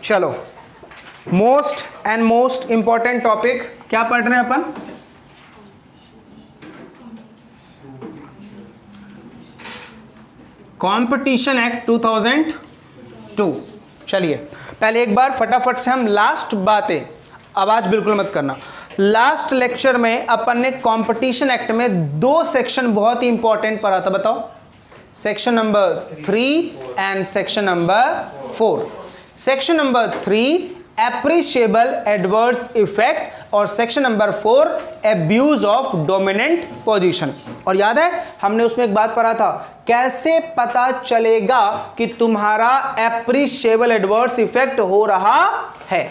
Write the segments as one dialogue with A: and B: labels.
A: चलो most and most important topic क्या पढ़ रहे हैं अपन? Competition act 2002। चलिए पहले एक बार फटाफट से हम लास्ट बातें, आवाज बिल्कुल मत करना, लास्ट लेक्चर में अपन ने कंपटीशन एक्ट में 2 सेक्शन बहुत ही इंपॉर्टेंट पढ़ा था, बताओ। Section number 3 and section number 4। Section number 3 appreciable adverse effect और section number 4 abuse of dominant position. और याद है हमने उसमें एक बात पढ़ा था, कैसे पता चलेगा कि तुम्हारा एप्रिशिएबल एडवर्स इफेक्ट हो रहा है।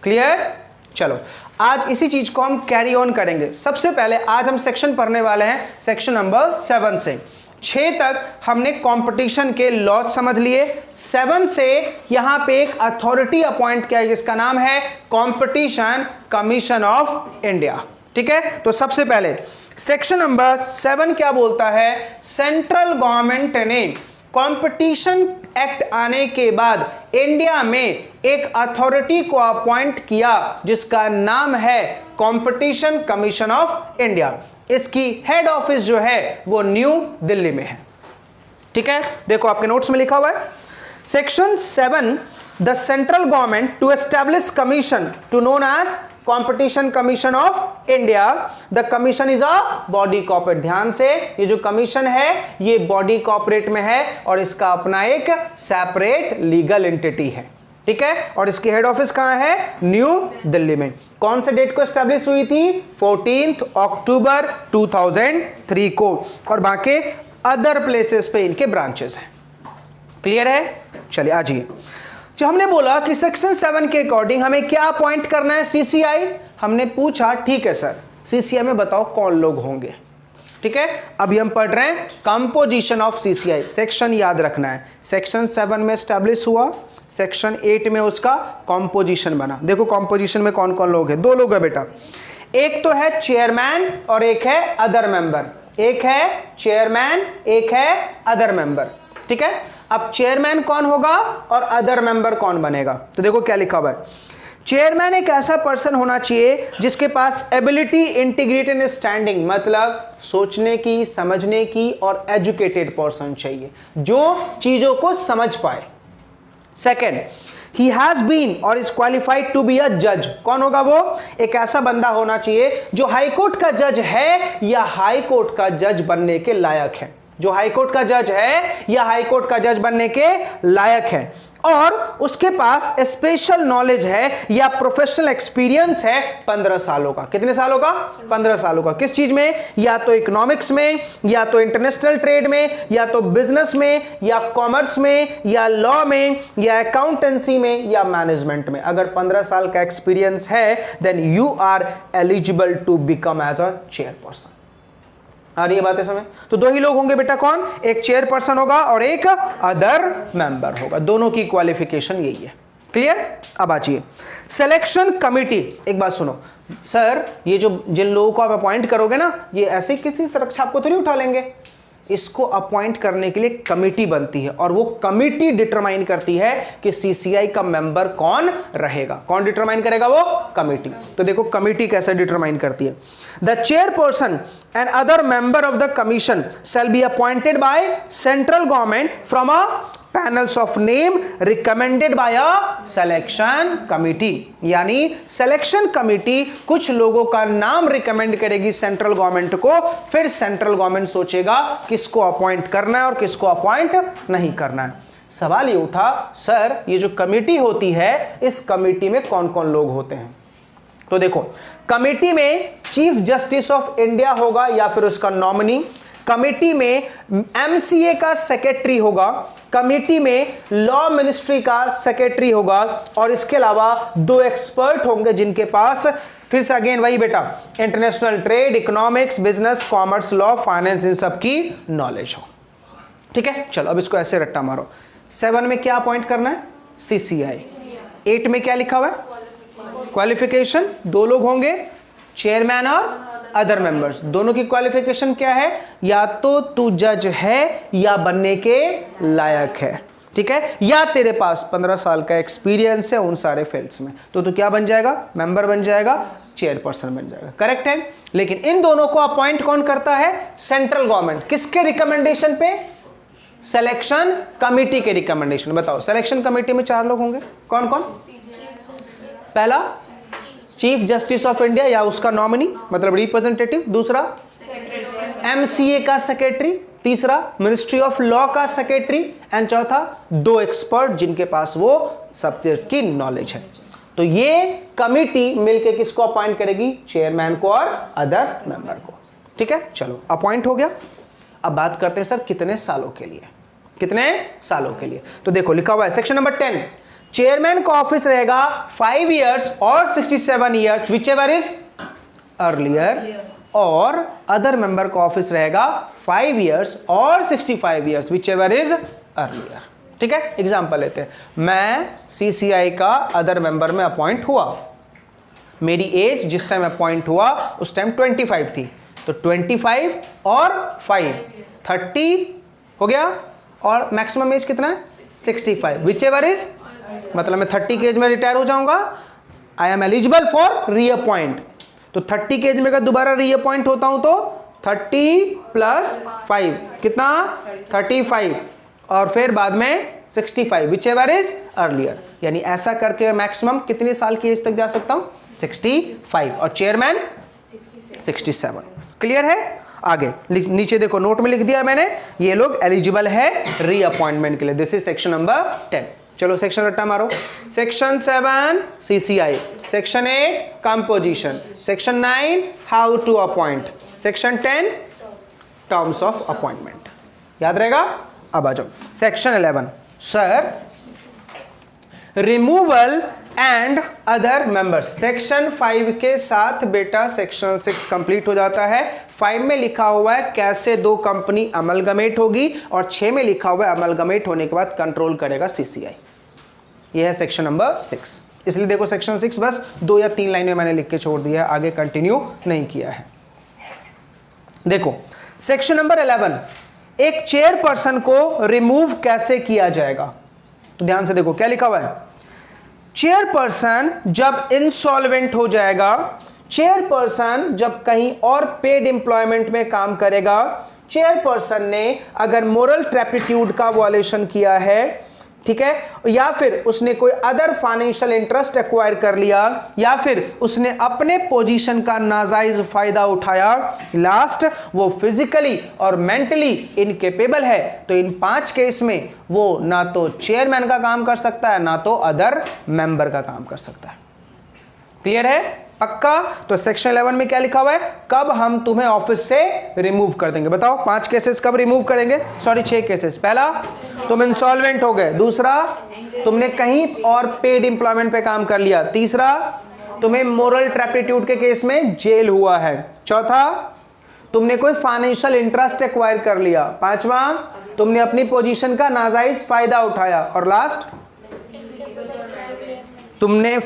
A: क्लियर? चलो आज इसी चीज को हम कैरी ऑन करेंगे। सबसे पहले आज हम सेक्शन पढ़ने वाले हैं सेक्शन नंबर 7 से 6 तक हमने कंपटीशन के लॉज समझ लिए। 7 से यहां पे एक अथॉरिटी अपॉइंट किया जिसका नाम है कंपटीशन कमीशन ऑफ इंडिया। ठीक है, तो सबसे पहले सेक्शन नंबर 7 क्या बोलता है? सेंट्रल गवर्नमेंट ने कंपटीशन एक्ट आने के बाद इंडिया में एक अथॉरिटी को अपॉइंट किया जिसका नाम है कंपटीशन कमीशन ऑफ इंडिया। इसकी हेड ऑफिस जो है वो न्यू दिल्ली में है। ठीक है, देखो आपके नोट्स में लिखा हुआ है section 7 the central government to establish commission to known as competition commission of India. The commission is a body corporate. ध्यान से, ये जो कमीशन है ये बॉडी कॉर्पोरेट में है और इसका अपना एक सेपरेट लीगल एंटिटी है। ठीक है, और इसकी हेड ऑफिस कहां है? न्यू दिल्ली में। कौन से डेट को एस्टैब्लिश हुई थी? 14 अक्टूबर 2003 को। और बाकी अदर प्लेसेस पे इनके ब्रांचेस हैं। क्लियर है? चलिए आ जाइए। जो हमने बोला कि सेक्शन 7 के अकॉर्डिंग हमें क्या अपॉइंट करना है? सीसीआई। हमने पूछा ठीक है सर सीसीआई में बताओ कौन लोग होंगे। ठीक है, अभी हम पढ़ रहे हैं कंपोजिशन ऑफ सीसीआई। सेक्शन याद रखना है, सेक्शन 7 में एस्टैब्लिश हुआ, सेक्शन 8 में उसका कंपोजिशन बना। देखो कंपोजिशन में कौन कौन लोग हैं? 2 लोग है बेटा, एक तो है चेयरमैन और एक है अदर मेंबर। एक है चेयरमैन, एक है अदर मेंबर। ठीक है, अब चेयरमैन कौन होगा और अदर मेंबर कौन बनेगा? तो देखो क्या लिखा हुआ है, चेयरमैन एक ऐसा पर्सन होना चाहिए जिसके पास एबिलिटी, इंटीग्रिटी एंड स्टैंडिंग, मतलब सोचने की, समझने की और एजुकेटेड पर्सन चाहिए जो चीजों को समझ पाए। सेकेंड, he has been और is qualified to be a judge। कौन होगा वो? एक ऐसा बंदा होना चाहिए जो हाई कोर्ट का जज है या हाई कोर्ट का जज बनने के लायक है। जो हाई कोर्ट का जज है या हाई कोर्ट का जज बनने के लायक है और उसके पास स्पेशल नॉलेज है या प्रोफेशनल एक्सपीरियंस है 15 सालों का। कितने सालों का? 15 सालों का। किस चीज में? या तो इकोनॉमिक्स में, या तो इंटरनेशनल ट्रेड में, या तो बिजनेस में, या कॉमर्स में, या लॉ में, या अकाउंटेंसी में, या मैनेजमेंट में। अगर 15 साल का एक्सपीरियंस है then you are eligible to become as a chairperson. आ रही है बातें समझ? तो 2 ही लोग होंगे बेटा, कौन? एक चेयरपर्सन होगा और एक अदर मेंबर होगा। दोनों की क्वालिफिकेशन यही है। क्लियर? अब आइए सिलेक्शन कमिटी। एक बात सुनो सर, ये जो जिन लोगों को आप अपॉइंट करोगे ना, ये ऐसे किसी सुरक्षा आपको थोड़ी उठा लेंगे। इसको अपॉइंट करने के लिए कमिटी बनती है और वो कमिटी डिटरमाइन करती है कि सीसीआई का मेंबर कौन रहेगा। कौन डिटरमाइन करेगा? वो कमिटी। तो देखो कमिटी कैसे डिटरमाइन करती है। The chairperson and other member of the commission shall be appointed by central government from a panels of name recommended by a selection committee. यानी सिलेक्शन कमिटी कुछ लोगों का नाम रिकमेंड करेगी सेंट्रल गवर्नमेंट को, फिर सेंट्रल गवर्नमेंट सोचेगा किसको अपॉइंट करना है और किसको अपॉइंट नहीं करना है। सवाल ये उठा सर ये जो कमिटी होती है इस कमिटी में कौन कौन लोग होते हैं? तो देखो कमिटी में चीफ जस्टिस ऑफ इंडिया होगा या फिर उसका नॉमिनी, कमिटी में एमसीए का सेक्रेटरी होगा, कमिटी में लॉ मिनिस्ट्री का सेक्रेटरी होगा और इसके अलावा 2 एक्सपर्ट होंगे जिनके पास फिर से अगेन वही बेटा international trade, economics, business, commerce, law, finance, इन सब की नॉलेज हो। ठीक है, चलो अब इसको ऐसे रट्टा मारो। 7 में क्या अपॉइंट करना है? सीसीआई। 8 में क्या लिखा हुआ है? क्वालिफिकेशन 2 लोग होंगे, चेयरमैन और अदर मेंबर्स। दोनों की क्वालिफिकेशन क्या है? या तो तू जज है या बनने के लायक है। ठीक है, या तेरे पास 15 साल का एक्सपीरियंस है उन सारे फील्ड्स में, तो तू क्या बन जाएगा, मेंबर बन जाएगा, चेयरपर्सन बन जाएगा। करेक्ट है। लेकिन इन दोनों को अपॉइंट कौन करता है, सेंट्रल गवर्नमेंट। किसके रिकमेंडेशन पे, सिलेक्शन कमेटी के रिकमेंडेशन। बताओ सिलेक्शन कमेटी में 4 लोग होंगे, कौन कौन। पहला चीफ जस्टिस ऑफ इंडिया या उसका नॉमिनी मतलब रिप्रेजेंटेटिव, दूसरा एमसीए का सेक्रेटरी, तीसरा मिनिस्ट्री ऑफ लॉ का सेक्रेटरी, एंड चौथा 2 एक्सपर्ट जिनके पास वो सब्जेक्ट की नॉलेज है। तो ये कमिटी मिलके किसको अपॉइंट करेगी, चेयरमैन को और अदर मेंबर को। ठीक है, चलो अपॉइंट हो गया। अब बात करते हैं सर कितने सालों के लिए, कितने सालों के लिए। तो देखो लिखा हुआ है सेक्शन नंबर 10, चेयरमैन का ऑफिस रहेगा 5 years और 67 years which ever is earlier, और अदर मेंबर का ऑफिस रहेगा 5 years और 65 years which ever is earlier. ठीक है, एग्जाम्पल लेते हैं। मैं सीसीआई का अदर मेंबर में अपॉइंट हुआ, मेरी एज जिस टाइम अपॉइंट हुआ उस टाइम 25 थी, तो 25 और 5 30 हो गया, और मैक्सिमम एज कितना है 65 विच एवर इज, मतलब मैं 30 की एज में रिटायर हो जाऊंगा, I am eligible for reappoint. तो 30 की एज में अगर दोबारा रीअपॉइंट होता हूं तो 30 + 5 कितना 35, और फिर बाद में 65 विच एवर इज अर्लियर। यानी ऐसा करके मैक्सिमम कितने साल की एज तक जा सकता हूं 65, और चेयरमैन 67। क्लियर है। आगे नीचे देखो नोट में लिख दिया मैंने, ये लोग एलिजिबल है रीअपॉइंटमेंट के लिए। This is section number 10। चलो सेक्शन रट्टा मारो। Section 7 CCI, section 8 composition, section 9 how to appoint, section 10 terms of appointment. याद रहेगा। अब आ जाओ section 11, sir removal and other members. Section 5 के साथ बेटा सेक्शन 6 कंप्लीट हो जाता है। 5 में लिखा हुआ है कैसे 2 कंपनी अमलगमेट होगी, और 6 में लिखा हुआ है अमलगमेट होने के बाद कंट्रोल करेगा सीसीआई। यह है सेक्शन नंबर 6। इसलिए देखो सेक्शन 6 बस 2 या 3 लाइन में मैंने लिख के छोड़ दिया है, आगे कंटिन्यू नहीं किया है। देखो सेक्शन नंबर 11, एक चेयरपर्सन को रिमूव कैसे किया जाएगा। तो ध्यान से देखो क्या लिखा हुआ है, चेयरपर्सन जब इंसॉल्वेंट हो जाएगा, चेयरपर्सन जब कहीं और पेड एम्प्लॉयमेंट में काम करेगा, चेयरपर्सन ने अगर मोरल ट्रेपिट्यूड का वॉयलेशन किया है, ठीक है, या फिर उसने कोई अदर फाइनेंशियल इंटरेस्ट एक्वायर कर लिया, या फिर उसने अपने पोजीशन का नाजायज फायदा उठाया, लास्ट वो फिजिकली और मेंटली इनकेपेबल है, तो इन 5 केस में वो ना तो चेयरमैन का काम कर सकता है ना तो अदर मेंबर का काम कर सकता है। क्लियर है, पक्का। तो सेक्शन 11 में क्या लिखा हुआ है, कब हम तुम्हें ऑफिस से रिमूव कर देंगे। बताओ 5 केसेस कब रिमूव करेंगे, सॉरी 6 केसेस। पहला तुम इंसॉल्वेंट हो गए, दूसरा तुमने कहीं और पेड एम्प्लॉयमेंट पे काम कर लिया, तीसरा तुम्हें मोरल ट्रेपिट्यूड के केस में जेल हुआ है, चौथा तुमने कोई फाइनेंशियल इंटरेस्ट एक्वायर कर लिया, पांचवा तुमने अपनी पोजीशन का नाजायज फायदा उठाया, और लास्ट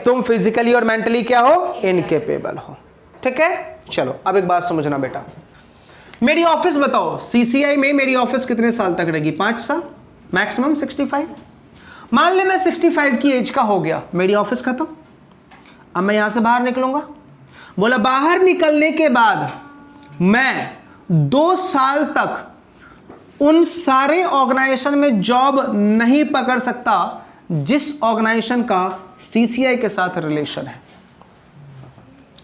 A: तुम फिजिकली और मेंटली क्या हो, इनकेपेबल हो। ठीक है, चलो अब एक बात समझना बेटा, मेरी ऑफिस बताओ सीसीआई में मेरी ऑफिस कितने साल तक रहेगी, 5 साल, मैक्सिमम 65। मान ले मैं 65 की एज का हो गया, मेरी ऑफिस खत्म, अब मैं यहां से बाहर निकलूंगा। बोला बाहर निकलने के बाद मैं 2 साल तक उन सारे ऑर्गेनाइजेशन में जॉब नहीं पकड़ सकता जिस ऑर्गेनाइजेशन का सीसीआई के साथ रिलेशन है।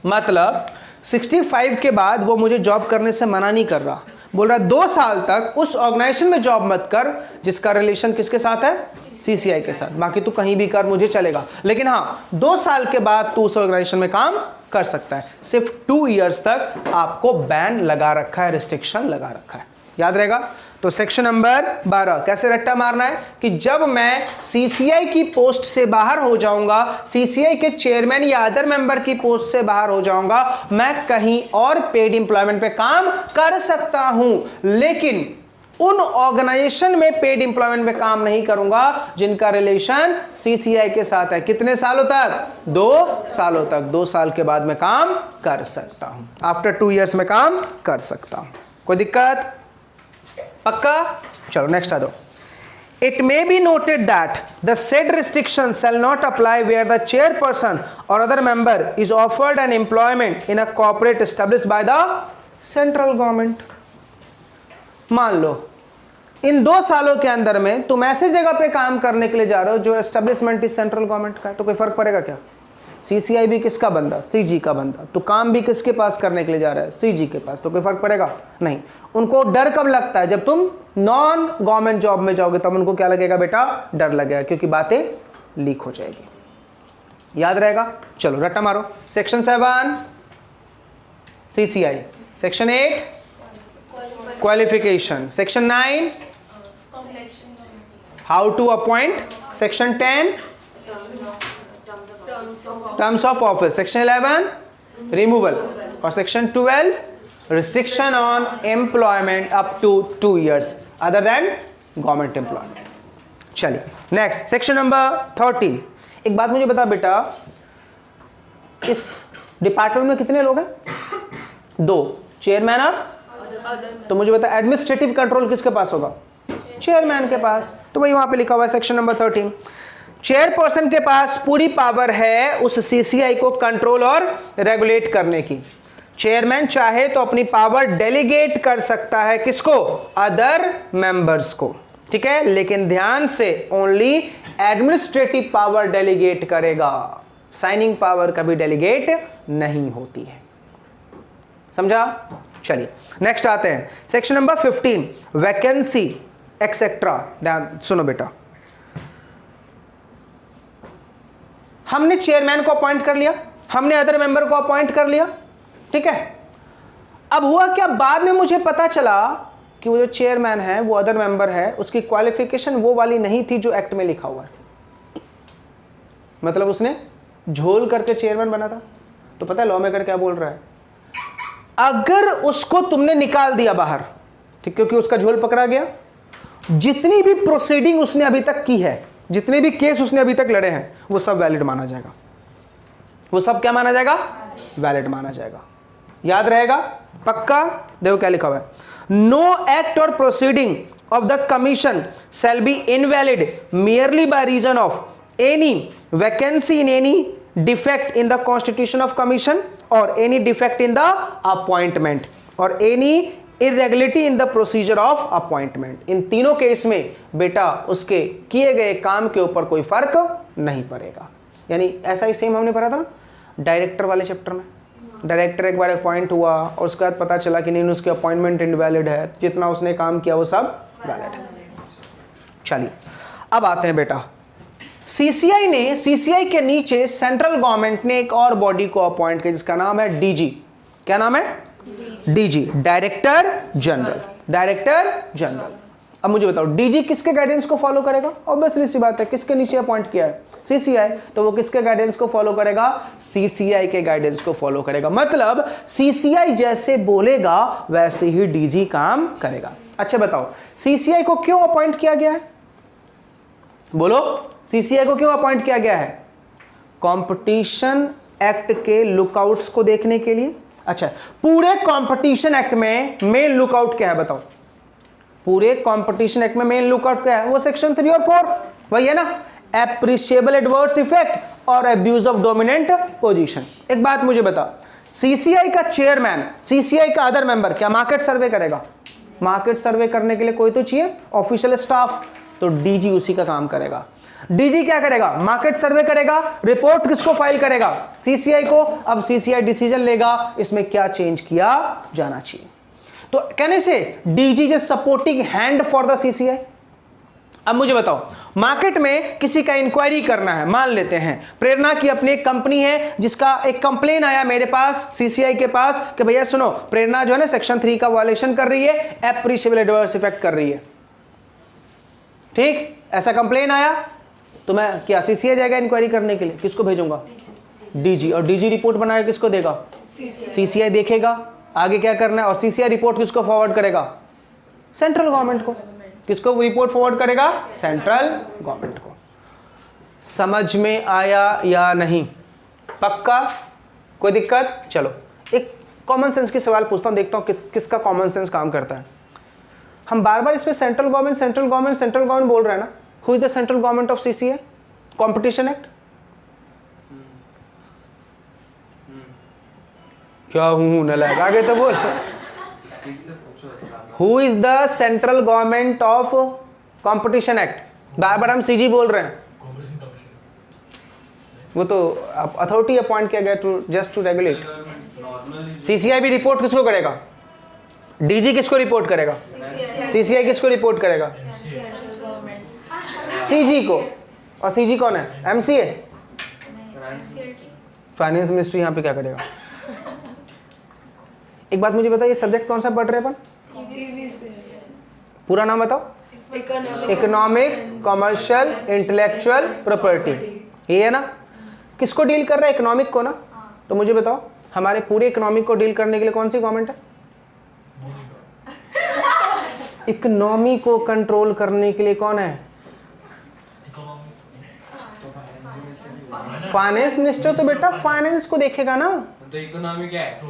A: मतलब 65 के बाद वो मुझे जॉब करने से मना नहीं कर रहा, बोल रहा 2 साल तक उस ऑर्गेनाइजेशन में जॉब मत कर जिसका रिलेशन किसके साथ है, सीसीआई के साथ, बाकी तू कहीं भी कर मुझे चलेगा, लेकिन हाँ 2 साल के बाद तू उस ऑर्गेनाइजेशन में काम कर सकता है। सिर्फ 2 इयर्स तक आपको बैन लगा रखा है, रिस्ट्रिक्शन लगा रखा है, याद रहेगा। तो सेक्शन नंबर 12 कैसे रट्टा मारना है कि जब मैं सीसीआई की पोस्ट से बाहर हो जाऊंगा, सीसीआई के चेयरमैन या अदर मेंबर की पोस्ट से बाहर हो जाऊंगा, मैं कहीं और पेड एम्प्लॉयमेंट पे काम कर सकता हूं, लेकिन उन ऑर्गेनाइजेशन में पेड एम्प्लॉयमेंट में काम नहीं करूंगा जिनका रिलेशन सीसीआई के साथ है। कितने सालों तक, 2 सालों तक। 2 साल के बाद मैं काम कर सकता हूं, आफ्टर 2 इयर्स में काम कर सकता हूं। कोई दिक्कत, पक्का। चलो नेक्स्ट आ दो। It may be noted that the said restriction shall not apply where the chairperson or other member is offered an employment in a corporate established by the central government. मान लो इन 2 सालों के अंदर में तुम ऐसे जगह पे काम करने के लिए जा रहे हो जो एस्टेब्लिशमेंट इस सेंट्रल गवर्नमेंट का है, तो कोई फर्क पड़ेगा क्या? सीसीआई भी किसका बंदा? सीजी का बंदा। तो काम भी किसके पास करने के लिए जा रहा है? सीजी के पास। तो कोई फर्क पड़ेगा नहीं। उनको डर कब लगता है? जब तुम नॉन गवर्नमेंट जॉब में जाओगे तब उनको क्या लगेगा बेटा? डर लगेगा, क्योंकि बातें लीक हो जाएगी। याद रहेगा? चलो रट्टा मारो। Section 7 CCI, section 8 qualification, section 9 how to appoint, section 10 terms of office, section 11 removal और section 12 restriction on employment up to 2 years other than government employment. चलिए नेक्स्ट सेक्शन नंबर 13। एक बात मुझे बता बेटा, इस डिपार्टमेंट में कितने लोग हैं? 2, चेयरमैन और तो मुझे बता एडमिनिस्ट्रेटिव कंट्रोल किसके पास होगा? चेयरमैन के पास। तो वही वहां पे लिखा हुआ है सेक्शन नंबर 13, चेयरपर्सन के पास पूरी पावर है उस सीसीआई को कंट्रोल और रेगुलेट करने की। चेयरमैन चाहे तो अपनी पावर डेलीगेट कर सकता है, किसको? अदर मेंबर्स को, ठीक है, लेकिन ध्यान से ओनली एडमिनिस्ट्रेटिव पावर डेलीगेट करेगा, साइनिंग पावर कभी डेलीगेट नहीं होती है। समझा? चलिए नेक्स्ट आते हैं सेक्शन नंबर 15 वैकेंसी एक्सेट्रा। ध्यान सुनो बेटा, हमने चेयरमैन को अपॉइंट कर लिया, हमने अदर मेंबर को अपॉइंट कर लिया, ठीक है। अब हुआ क्या, बाद में मुझे पता चला कि वो जो चेयरमैन है, वो अदर मेंबर है, उसकी क्वालिफिकेशन वो वाली नहीं थी जो एक्ट में लिखा हुआ है। मतलब उसने झोल करके चेयरमैन बना था। तो पता है लॉ मेकर क्या बोल रहा है? अगर उसको तुमने निकाल दिया बाहर, ठीक, क्योंकि उसका झोल पकड़ा गया, जितनी भी प्रोसीडिंग उसने अभी तक की है, जितने भी केस उसने अभी तक लड़े हैं, वो सब वैलिड माना जाएगा। वो सब क्या माना जाएगा? वैलिड माना जाएगा। याद रहेगा? पक्का? देखो क्या लिखा हुआ है, नो एक्ट और proceeding of the commission shall be invalid merely by reason of any vacancy in any defect in the constitution of commission or any defect in the appointment or any irregularity in the procedure of appointment। इन तीनों case में बेटा उसके किए गए काम के ऊपर कोई फर्क नहीं पड़ेगा। यानी ऐसा ही सेम हमने पढ़ा था ना डायरेक्टर वाले चैप्टर में। डायरेक्टर एक बार अपॉइंट हुआ और उसके बाद पता चला कि नहीं उसकी अपॉइंटमेंट इनवैलिड है, जितना उसने काम किया वो सब वैलिड है। चलिए अब आते हैं बेटा, सीसीआई के नीचे सेंट्रल गवर्नमेंट ने एक और बॉडी को अपॉइंट किया जिसका नाम है डीजी। क्या नाम है? DG, director general. Director general. अब मुझे बताओ डीजी किसके गाइडेंस को फॉलो करेगा? ऑब्वियसली सी बात है, किसके नीचे अपॉइंट किया है? सीसीआई। तो वो किसके गाइडेंस को फॉलो करेगा? सीसीआई के गाइडेंस को फॉलो करेगा। मतलब सीसीआई जैसे बोलेगा वैसे ही डीजी काम करेगा। अच्छा बताओ सीसीआई को क्यों अपॉइंट किया गया है? बोलो, सीसीआई को क्यों अपॉइंट किया गया है? कंपटीशन एक्ट के लुकआउट्स को देखने के लिए। अच्छा, पूरे कंपटीशन एक्ट में मेन लुकआउट क्या है बताओ? पूरे कंपटीशन एक्ट में मेन लुकआउट क्या है? वो सेक्शन 3 और 4 वही है ना, एप्रिशिएबल एडवर्स इफेक्ट और अब्यूज ऑफ डोमिनेंट पोजीशन। एक बात मुझे बता, सीसीआई का चेयरमैन, सीसीआई का अदर मेंबर क्या मार्केट सर्वे करेगा? मार्केट सर्वे करने के लिए कोई तो चाहिए, ऑफिशियल स्टाफ, तो डीजी उसी का काम करेगा। डीजी क्या करेगा? मार्केट सर्वे करेगा। रिपोर्ट किसको फाइल करेगा? सीसीआई को। अब सीसीआई डिसीजन लेगा इसमें क्या चेंज किया जाना चाहिए। तो कहने से DG is supporting hand for the CCI. अब मुझे बताओ, मार्केट में किसी का इंक्वायरी करना है, मान लेते हैं प्रेरणा की अपनी एक कंपनी है जिसका एक कंप्लेन आया मेरे पास, सीसीआई के पास, कि भैया सुनो प्रेरणा जो है ना सेक्शन 3 का वायलेशन कर रही है, एप्रिशिएबल एडवर्स इफेक्ट कर रही है। ठीक, ऐसा कंप्लेन आया तो मैं क्या सीसीआई जाएगा इंक्वायरी करने के लिए? किसको भेजूंगा? डीजी। और डीजी रिपोर्ट बनाए किसको देगा? सीसीआई देखेगा आगे क्या करना है, और सीसीआई रिपोर्ट किसको फॉरवर्ड करेगा? सेंट्रल गवर्नमेंट को। किसको रिपोर्ट फॉरवर्ड करेगा? सेंट्रल गवर्नमेंट को। समझ में आया या नहीं? पक्का? कोई दिक्कत? चलो एक कॉमन सेंस की सवाल पूछता हूं, देखता हूं किसका कॉमन सेंस काम करता है। हम बार बार इस पे सेंट्रल गवर्नमेंट बोल रहे हैं ना. Who is the central government of CCI? Competition act. क्या हूं न लगा आगे तो बोल. Who is the central government of competition act? बार बार हम सीजी बोल रहे हैं. वो तो अथॉरिटी अपॉइंट किया गया to just to regulate. CCI भी रिपोर्ट किसको करेगा? डीजी किसको रिपोर्ट करेगा? सीसीआई किसको रिपोर्ट करेगा? सीजी को. और सीजी कौन है? एमसीए. फाइनेंस मिनिस्ट्री यहाँ पे क्या करेगा? एक बात मुझे बताओ, ये सब्जेक्ट कौन सा पढ़ रहे हैं अपन? पूरा नाम बताओ. Economic commercial intellectual property. ये है ना. किसको डील कर रहा है? इकोनॉमिक को ना. तो मुझे बताओ, हमारे पूरे इकोनॉमिक को डील करने के लिए कौन सी गवर्नमेंट है? इकोनॉमी को कंट्रोल करने के लिए कौन है? Finance minister. तो बेटा फाइनेंस को देखेगा ना.
B: तो इकोनॉमी क्या है?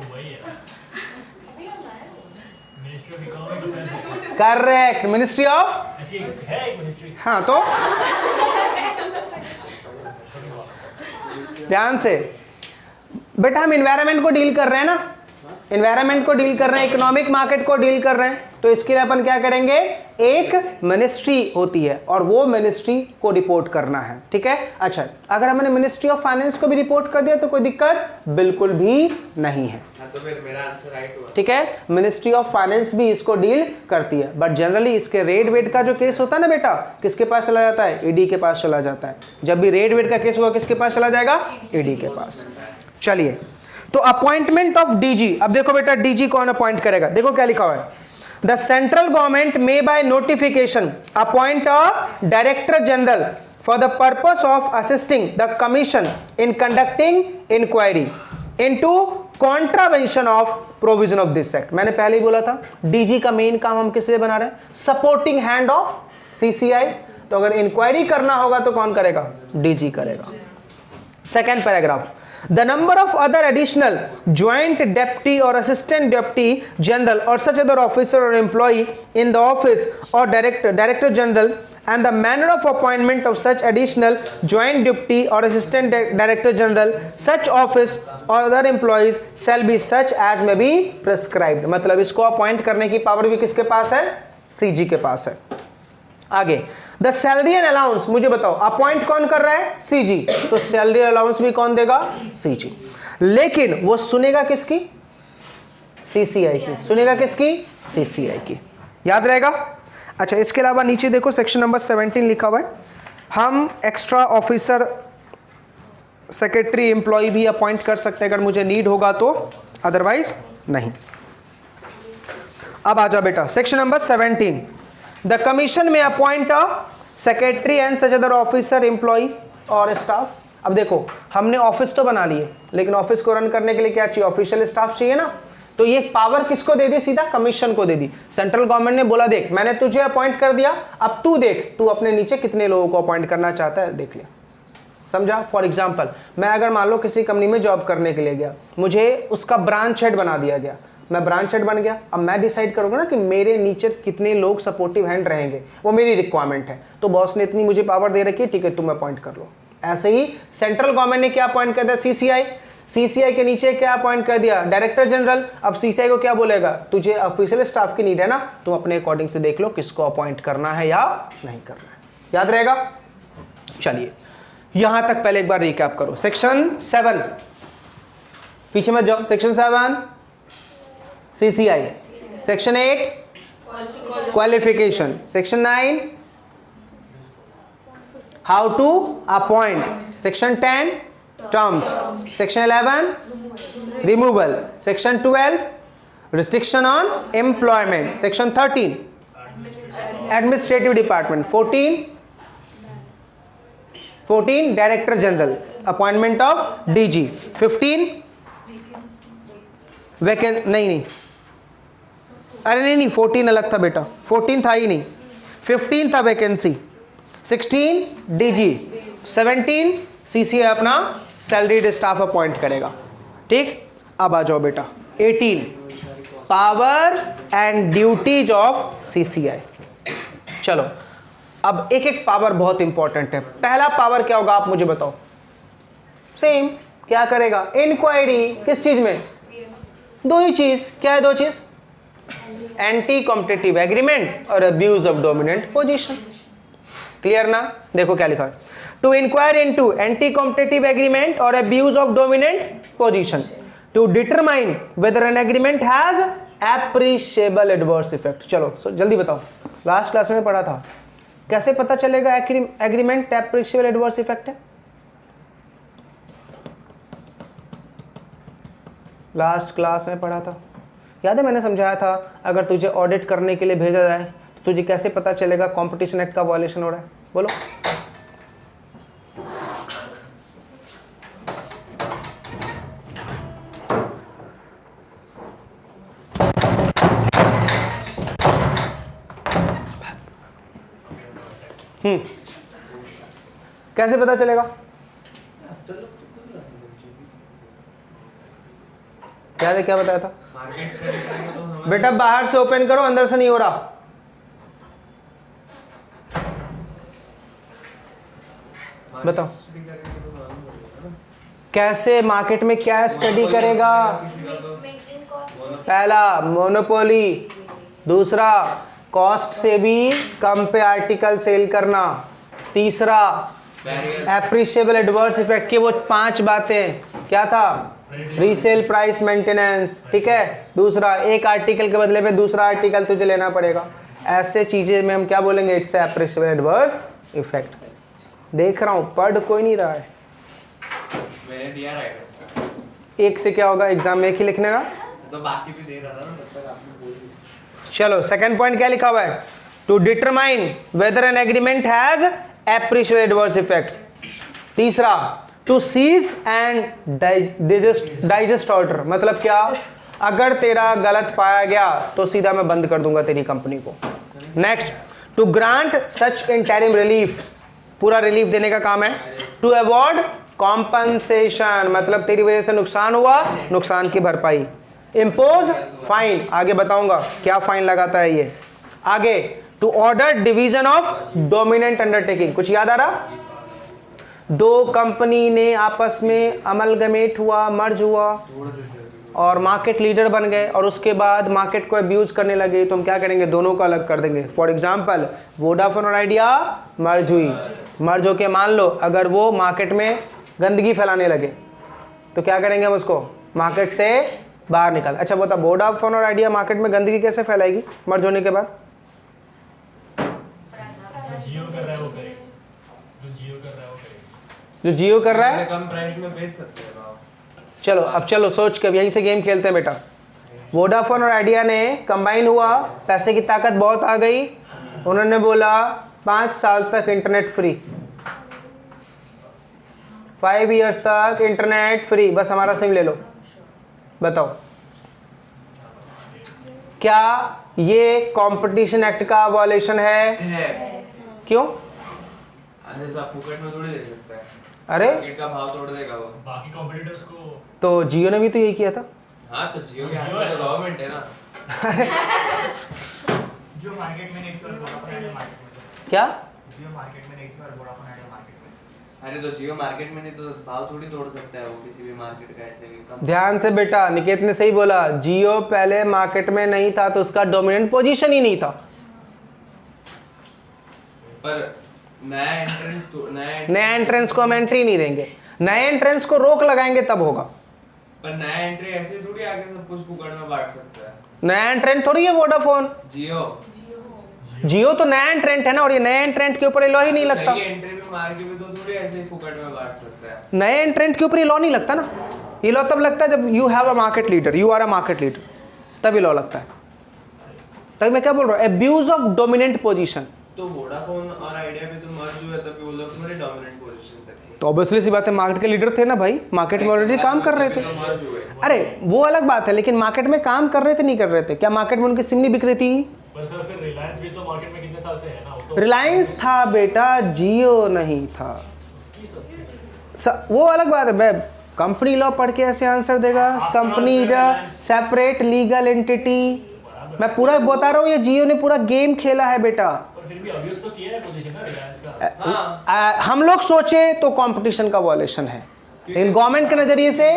A: करेक्ट. Ministry of. हाँ तो ध्यान से बेटा, हम इन्वायरमेंट को डील कर रहे हैं ना. इन्वायरमेंट को डील कर रहे हैं, इकोनॉमिक मार्केट को डील कर रहे हैं. तो इसके लिए अपन क्या करेंगे? एक मिनिस्ट्री होती है और वो मिनिस्ट्री को रिपोर्ट करना है. ठीक है. अच्छा, अगर हमने मिनिस्ट्री ऑफ फाइनेंस को भी रिपोर्ट कर दिया तो कोई दिक्कत बिल्कुल भी नहीं है.
B: तो फिर मेरा आंसर राइट हुआ.
A: ठीक है. मिनिस्ट्री ऑफ फाइनेंस भी इसको डील करती है, बट जनरली इसके रेड वेट का जो केस होता है ना बेटा, किसके पास चला जाता है? ईडी के पास चला जाता है. जब भी रेड वेट का केस होगा किसके पास चला जाएगा? ईडी के पास. चलिए, तो अपॉइंटमेंट ऑफ डीजी. अब देखो बेटा, डीजी कौन अपॉइंट करेगा? देखो क्या लिखा हुआ है. The central government may by notification appoint a director general for the purpose of assisting the commission in conducting inquiry into contravention of provision of this act. मैंने पहले ही बोला था, डीजी का मेन काम हम किस लिए बना रहे हैं? Supporting hand of CCI. तो अगर इंक्वायरी करना होगा तो कौन करेगा? डीजी करेगा. Second paragraph. The number of other additional joint deputy or assistant deputy general or such other officer or employee in the office or director general and the manner of appointment of such additional joint deputy or assistant director general such office or other employees shall be such as may be prescribed. मतलब इसको appoint करने की power भी किसके पास है? CG के पास है. आगे, द सैलरी एंड अलाउंस. मुझे बताओ, अपॉइंट कौन कर रहा है? सीजी. तो सैलरी अलाउंस भी कौन देगा? सीजी. लेकिन वो सुनेगा किसकी? सीसीआई की. सुनेगा किसकी? सीसीआई की. याद रहेगा. अच्छा, इसके अलावा नीचे देखो सेक्शन नंबर 17 लिखा हुआ है. हम एक्स्ट्रा ऑफिसर, सेक्रेटरी, एम्प्लॉय भी अपॉइंट कर सकते हैं अगर मुझे नीड होगा तो, अदरवाइज नहीं. अब आ जाओ बेटा, section number 17. The commission may appoint a secretary and such other officer, employee और staff. अब देखो, हमने ऑफिस तो बना लिए, लेकिन ऑफिस को रन करने के लिए क्या चाहिए? ऑफिशियल स्टाफ चाहिए ना. तो ये पावर किसको दे दी? सीधा कमीशन को दे दी. सेंट्रल गवर्नमेंट ने बोला, देख मैंने तुझे अपॉइंट कर दिया, अब तू देख तू अपने नीचे कितने लोगों को अपॉइंट करना चाहता है, देख ले. समझा? फॉर एग्जाम्पल, मैं अगर मान लो किसी कंपनी में जॉब करने के लिए गया, मुझे उसका ब्रांच हेड बना दिया गया, मैं ब्रांच हेड बन गया. अब मैं डिसाइड करूंगा ना कि मेरे नीचे कितने लोग सपोर्टिव हैंड रहेंगे, वो मेरी रिक्वायरमेंट है. तो बॉस ने इतनी मुझे पावर दे रखी है, ठीक है तुम अपॉइंट कर लो. ऐसे ही सेंट्रल गवर्नमेंट ने क्या अपॉइंट कर दिया? सीसीआई. सीसीआई के नीचे क्या अपॉइंट कर दिया? Director general. अब सीसीआई को क्या बोलेगा? तुझे ऑफिशियल स्टाफ की नीड है ना, तुम अपने अकॉर्डिंग से देख लो किसको अपॉइंट करना है या नहीं करना है. याद रहेगा. चलिए, यहां तक पहले एक बार रिकैप करो. सेक्शन 7, पीछे मत जाओ. Section 7 CCI. Section 8 qualification. Section 9 how to appoint. Section 10 terms. Section 11 removal. Section 12 restriction on employment. Section 13 administrative department. 14 director general, appointment of DG. 15 नहीं, अरे नहीं 14 अलग था बेटा, 14 था ही नहीं, 15 था वैकेंसी. 16 डीजी. 17 सीसीआई अपना सैलरीड स्टाफ अपॉइंट करेगा. ठीक. अब आ जाओ बेटा 18 power and duties of CCI. चलो अब एक एक पावर बहुत इंपॉर्टेंट है। पहला पावर क्या होगा आप मुझे बताओ। सेम क्या करेगा, इंक्वायरी किस चीज में, दो ही चीज, क्या है दो चीज, एंटी कॉम्पिटिटिव एग्रीमेंट और abuse of dominant position. Clear ना, देखो क्या लिखा है, to inquire into anti competitive agreement और abuse of dominant position to determine whether an agreement has appreciable adverse effect. चलो जल्दी बताओ, लास्ट क्लास में पढ़ा था, कैसे पता चलेगा एग्रीमेंट एप्रिशिएबल एडवर्स इफेक्ट है। लास्ट क्लास में पढ़ा था, याद है मैंने समझाया था, अगर तुझे ऑडिट करने के लिए भेजा जाए तो तुझे कैसे पता चलेगा कंपटीशन एक्ट का वायलेशन हो रहा है, बोलो। कैसे पता चलेगा, याद है क्या बताया था बेटा, बाहर से ओपन करो, अंदर से नहीं हो रहा। बताओ कैसे मार्केट में क्या स्टडी करेगा। पहला मोनोपोली, दूसरा कॉस्ट से भी कम पे आर्टिकल सेल करना, तीसरा एप्रिशिएबल एडवर्स इफेक्ट की वो 5 बातें, क्या था, रीसेल प्राइस मेंटेनेंस, ठीक है, दूसरा एक आर्टिकल के बदले में दूसरा आर्टिकल तुझे लेना पड़ेगा। ऐसे चीजें में हम क्या बोलेंगे, इट्स एप्रिशिएबल एडवर्स इफेक्ट। देख रहा हूं पढ़ कोई नहीं रहा है,
B: मैंने दिया राइट।
A: एक से क्या होगा, एग्जाम में एक ही लिखने का,
B: तो बाकी भी दे रहा था ना, तब तक आपने बोल दिया।
A: चलो सेकंड पॉइंट क्या लिखा हुआ है, to determine whether an agreement has appreciable adverse effect. तीसरा to cease and digest order, मतलब क्या, अगर तेरा गलत पाया गया तो सीधा मैं बंद कर दूंगा तेरी कंपनी को। Next to grant such interim relief, पूरा रिलीफ देने का काम है। टू अवॉर्ड कॉम्पनसेशन, मतलब तेरी वजह से नुकसान हुआ, नुकसान की भरपाई। इम्पोज फाइन, आगे बताऊंगा क्या फाइन लगाता है ये आगे। To order division of dominant undertaking, कुछ याद आ रहा, दो कंपनी ने आपस में अमलगमेट हुआ, मर्ज हुआ और मार्केट लीडर बन गए और उसके बाद मार्केट को अब्यूज करने लगे, तो हम क्या करेंगे, दोनों को अलग कर देंगे। फॉर एग्जांपल वोडाफोन और आइडिया मर्ज हुई, मर्ज होके मान लो अगर वो मार्केट में गंदगी फैलाने लगे तो क्या करेंगे हम उसको, मार्केट से बाहर निकाल। अच्छा बता, वोडाफोन और आइडिया मार्केट में गंदगी कैसे फैलाएगी मर्ज होने के बाद, जो जियो कर रहा है
B: कम प्राइस में बेच सकते हैं।
A: चलो अब चलो सोच के अब यहीं से गेम खेलते हैं बेटा। वोडाफोन और आइडिया ने कंबाइन हुआ, पैसे की ताकत बहुत आ गई, उन्होंने बोला 5 साल तक इंटरनेट फ्री, 5 इयर्स तक इंटरनेट फ्री, बस हमारा सिम ले लो। बताओ क्या ये कंपटीशन एक्ट का वायलेशन है? क्यों?
B: फुकट में थोड़ी दे सकता है,
A: अरे
B: मार्केट का भाव तोड़ देगा वो,
C: बाकी कॉम्पिटिटर्स को।
A: तो जियो ने भी तो यही किया था।
B: हाँ तो जियो के हाथ में तो गवर्नमेंट है ना।
C: जो मार्केट में नहीं थी और वोडाफोन आइडिया मार्केट में।
A: क्या
C: जियो मार्केट में नहीं थी और वोडाफोन आइडिया मार्केट में।
B: अरे तो जियो मार्केट में नहीं तो भाव थोड़ी तोड़ सकता है वो किसी भी मार्केट का, ऐसे भी कम।
A: ध्यान से बेटा, निकेत ने सही बोला, जियो पहले मार्केट में नहीं था तो उसका डोमिनेंट पोजीशन ही नहीं था।
B: पर नया
A: एंट्रेंस को हम एंट्री नहीं देंगे, नए एंट्रेंस को रोक लगाएंगे तब होगा।
B: पर नया एंट्री ऐसे थोड़ी आके सब कुछ फुकट में बांट सकता है।
A: नया एंट्रेंट थोड़ी है वोडाफोन, जियो तो नया एंट्रेंट है ना, और ये नए एंट्रेंट के ऊपर ये लॉ ही नहीं लगता।
B: एंट्री भी मार के भी तो थोड़ी ऐसे ही फुकट में बांट सकता है।
A: नए एंट्रेंट के ऊपर ये लॉ नहीं लगता ना, ये लॉ तब लगता है जब you have a market leader, you are a market leader, तभी लॉ लगता है। तभी मैं क्या बोल रहा हूँ, एब्यूज ऑफ डोमिनेंट पोजीशन।
B: तो वोडाफोन और आइडिया भी तो मर्ज हुए तब वो लोग थोड़ी डोमिनेंट पोजीशन पे थे।
A: तो ऑब्वियसली सी बात है, मार्केट के लीडर थे ना भाई, मार्केट में ऑलरेडी काम कर रहे थे।
B: मर्ज हुए।
A: अरे वो अलग बात है, लेकिन मार्केट में काम कर रहे थे नहीं कर रहे थे, क्या मार्केट में उनकी सिम नहीं बिक रही थी?
C: पर सर फिर रिलायंस भी तो मार्केट में कितने साल से है ना, वो तो
A: रिलायंस था बेटा, जियो नहीं था। वो अलग बात है, मैं कंपनी लॉ पढ़ के ऐसे आंसर देगा? Company is a separate legal entity. मैं पूरा बता रहा हूँ, ये जियो ने पूरा गेम खेला है बेटा।
D: फिर भी अब्यूज तो किया है पोजीशन ना रिलायंस का।
A: हम लोग सोचे तो कंपटीशन का वॉयलेशन है, लेकिन गवर्नमेंट के नजरिए से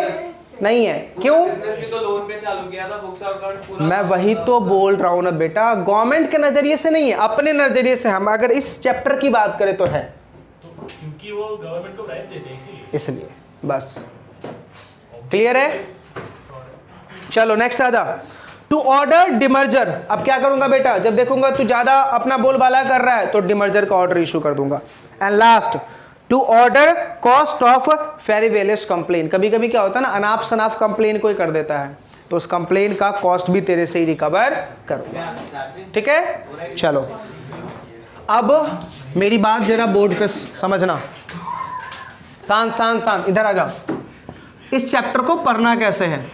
A: नहीं है। क्यों?
B: बिजनेस भी तो लोन पे चालू किया था, बुक्स ऑफ अकाउंट पूरा।
A: मैं वही तो बोल रहा हूँ ना बेटा, गवर्नमेंट के नजरिए से नहीं है, अपने नजरिए से। हम अगर इस चैप्टर की बात करें तो है,
D: तो क्योंकि वो गवर्नमेंट को ब्राइब देते हैं इसीलिए।
A: इसलिए बस। क्लियर है? चलो नेक्स्ट आ जा। To order demerger. अब क्या करूंगा बेटा, जब देखूंगा तू ज्यादा अपना बोलबाला कर रहा है तो डिमर्जर का ऑर्डर इशू कर दूंगा। And last, to order cost of frivolous complaint. कभी कभी क्या होता है ना, अनाप शनाप कंप्लेन कोई कर देता है, तो उस कंप्लेन का कॉस्ट भी तेरे से ही रिकवर करूंगा। ठीक है? चलो अब मेरी बात जरा बोर्ड पे समझना। शांत शांत शांत, इधर आ जाओ। इस चैप्टर को पढ़ना कैसे है?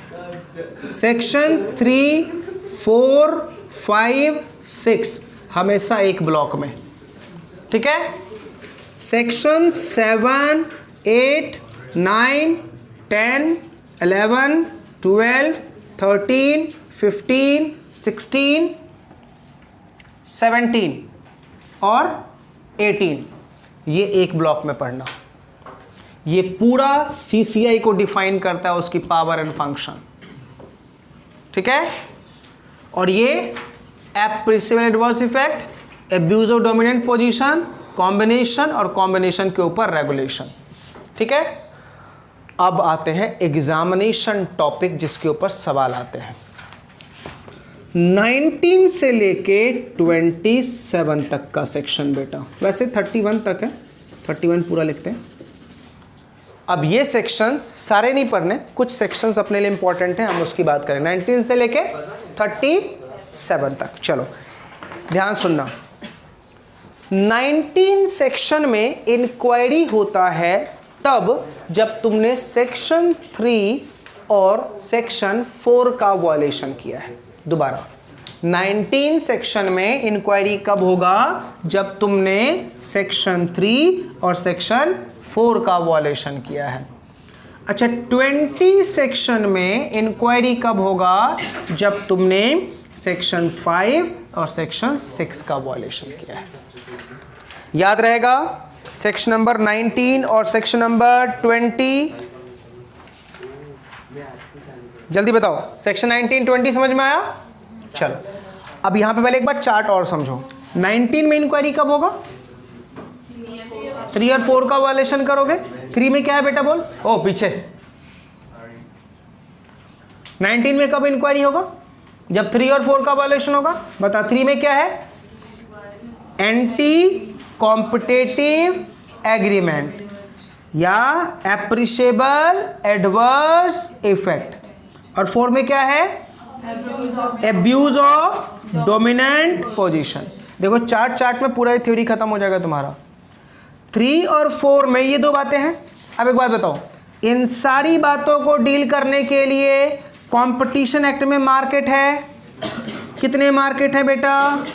A: सेक्शन 3, 4, 5, 6 हमेशा एक ब्लॉक में। ठीक है? सेक्शन 7, 8, 9, 10, 11, 12, 13, 15, 16, 17 और 18 ये एक ब्लॉक में पढ़ना। ये पूरा सीसीआई को डिफाइन करता है, उसकी पावर एंड फंक्शन। ठीक है? और ये appreciable adverse effect, abuse of dominant position, combination और कॉम्बिनेशन के ऊपर रेगुलेशन। ठीक है? अब आते हैं एग्जामिनेशन टॉपिक जिसके ऊपर सवाल आते हैं। 19 से लेके 27 तक का सेक्शन बेटा, वैसे 31 तक है, 31 पूरा लिखते हैं। अब ये सेक्शंस सारे नहीं पढ़ने, कुछ सेक्शंस अपने लिए इंपॉर्टेंट हैं, हम उसकी बात करें। 19 से लेके 37 तक। चलो ध्यान सुनना। 19 सेक्शन में इंक्वायरी होता है तब जब तुमने सेक्शन 3 और सेक्शन 4 का वॉयलेशन किया है। दोबारा, 19 सेक्शन में इंक्वायरी कब होगा? जब तुमने सेक्शन 3 और सेक्शन 4 का वॉयलेशन किया है। अच्छा, 20 सेक्शन में इंक्वायरी कब होगा? जब तुमने सेक्शन 5 और सेक्शन 6 का वॉयलेशन किया है। याद रहेगा? सेक्शन नंबर 19 और सेक्शन नंबर 20। जल्दी बताओ, सेक्शन 19, 20 समझ में आया? चलो अब यहां पे पहले एक बार चार्ट और समझो। 19 में इंक्वायरी कब होगा? 3 और 4 का वॉयलेशन करोगे। 3 में क्या है बेटा बोल? ओ पीछे। 19 में कब इंक्वायरी होगा? जब 3 और 4 का वॉयलेशन होगा। बता, 3 में क्या है? एंटी कॉम्पिटेटिव एग्रीमेंट या एप्रिशिएबल एडवर्स इफेक्ट। और 4 में क्या है? Abuse of dominant position. देखो चार्ट में पूरा थ्योरी खत्म हो जाएगा तुम्हारा। 3 और 4 में ये 2 बातें हैं। अब एक बात बताओ, इन सारी बातों को डील करने के लिए कंपटीशन एक्ट में मार्केट है। कितने मार्केट है बेटा?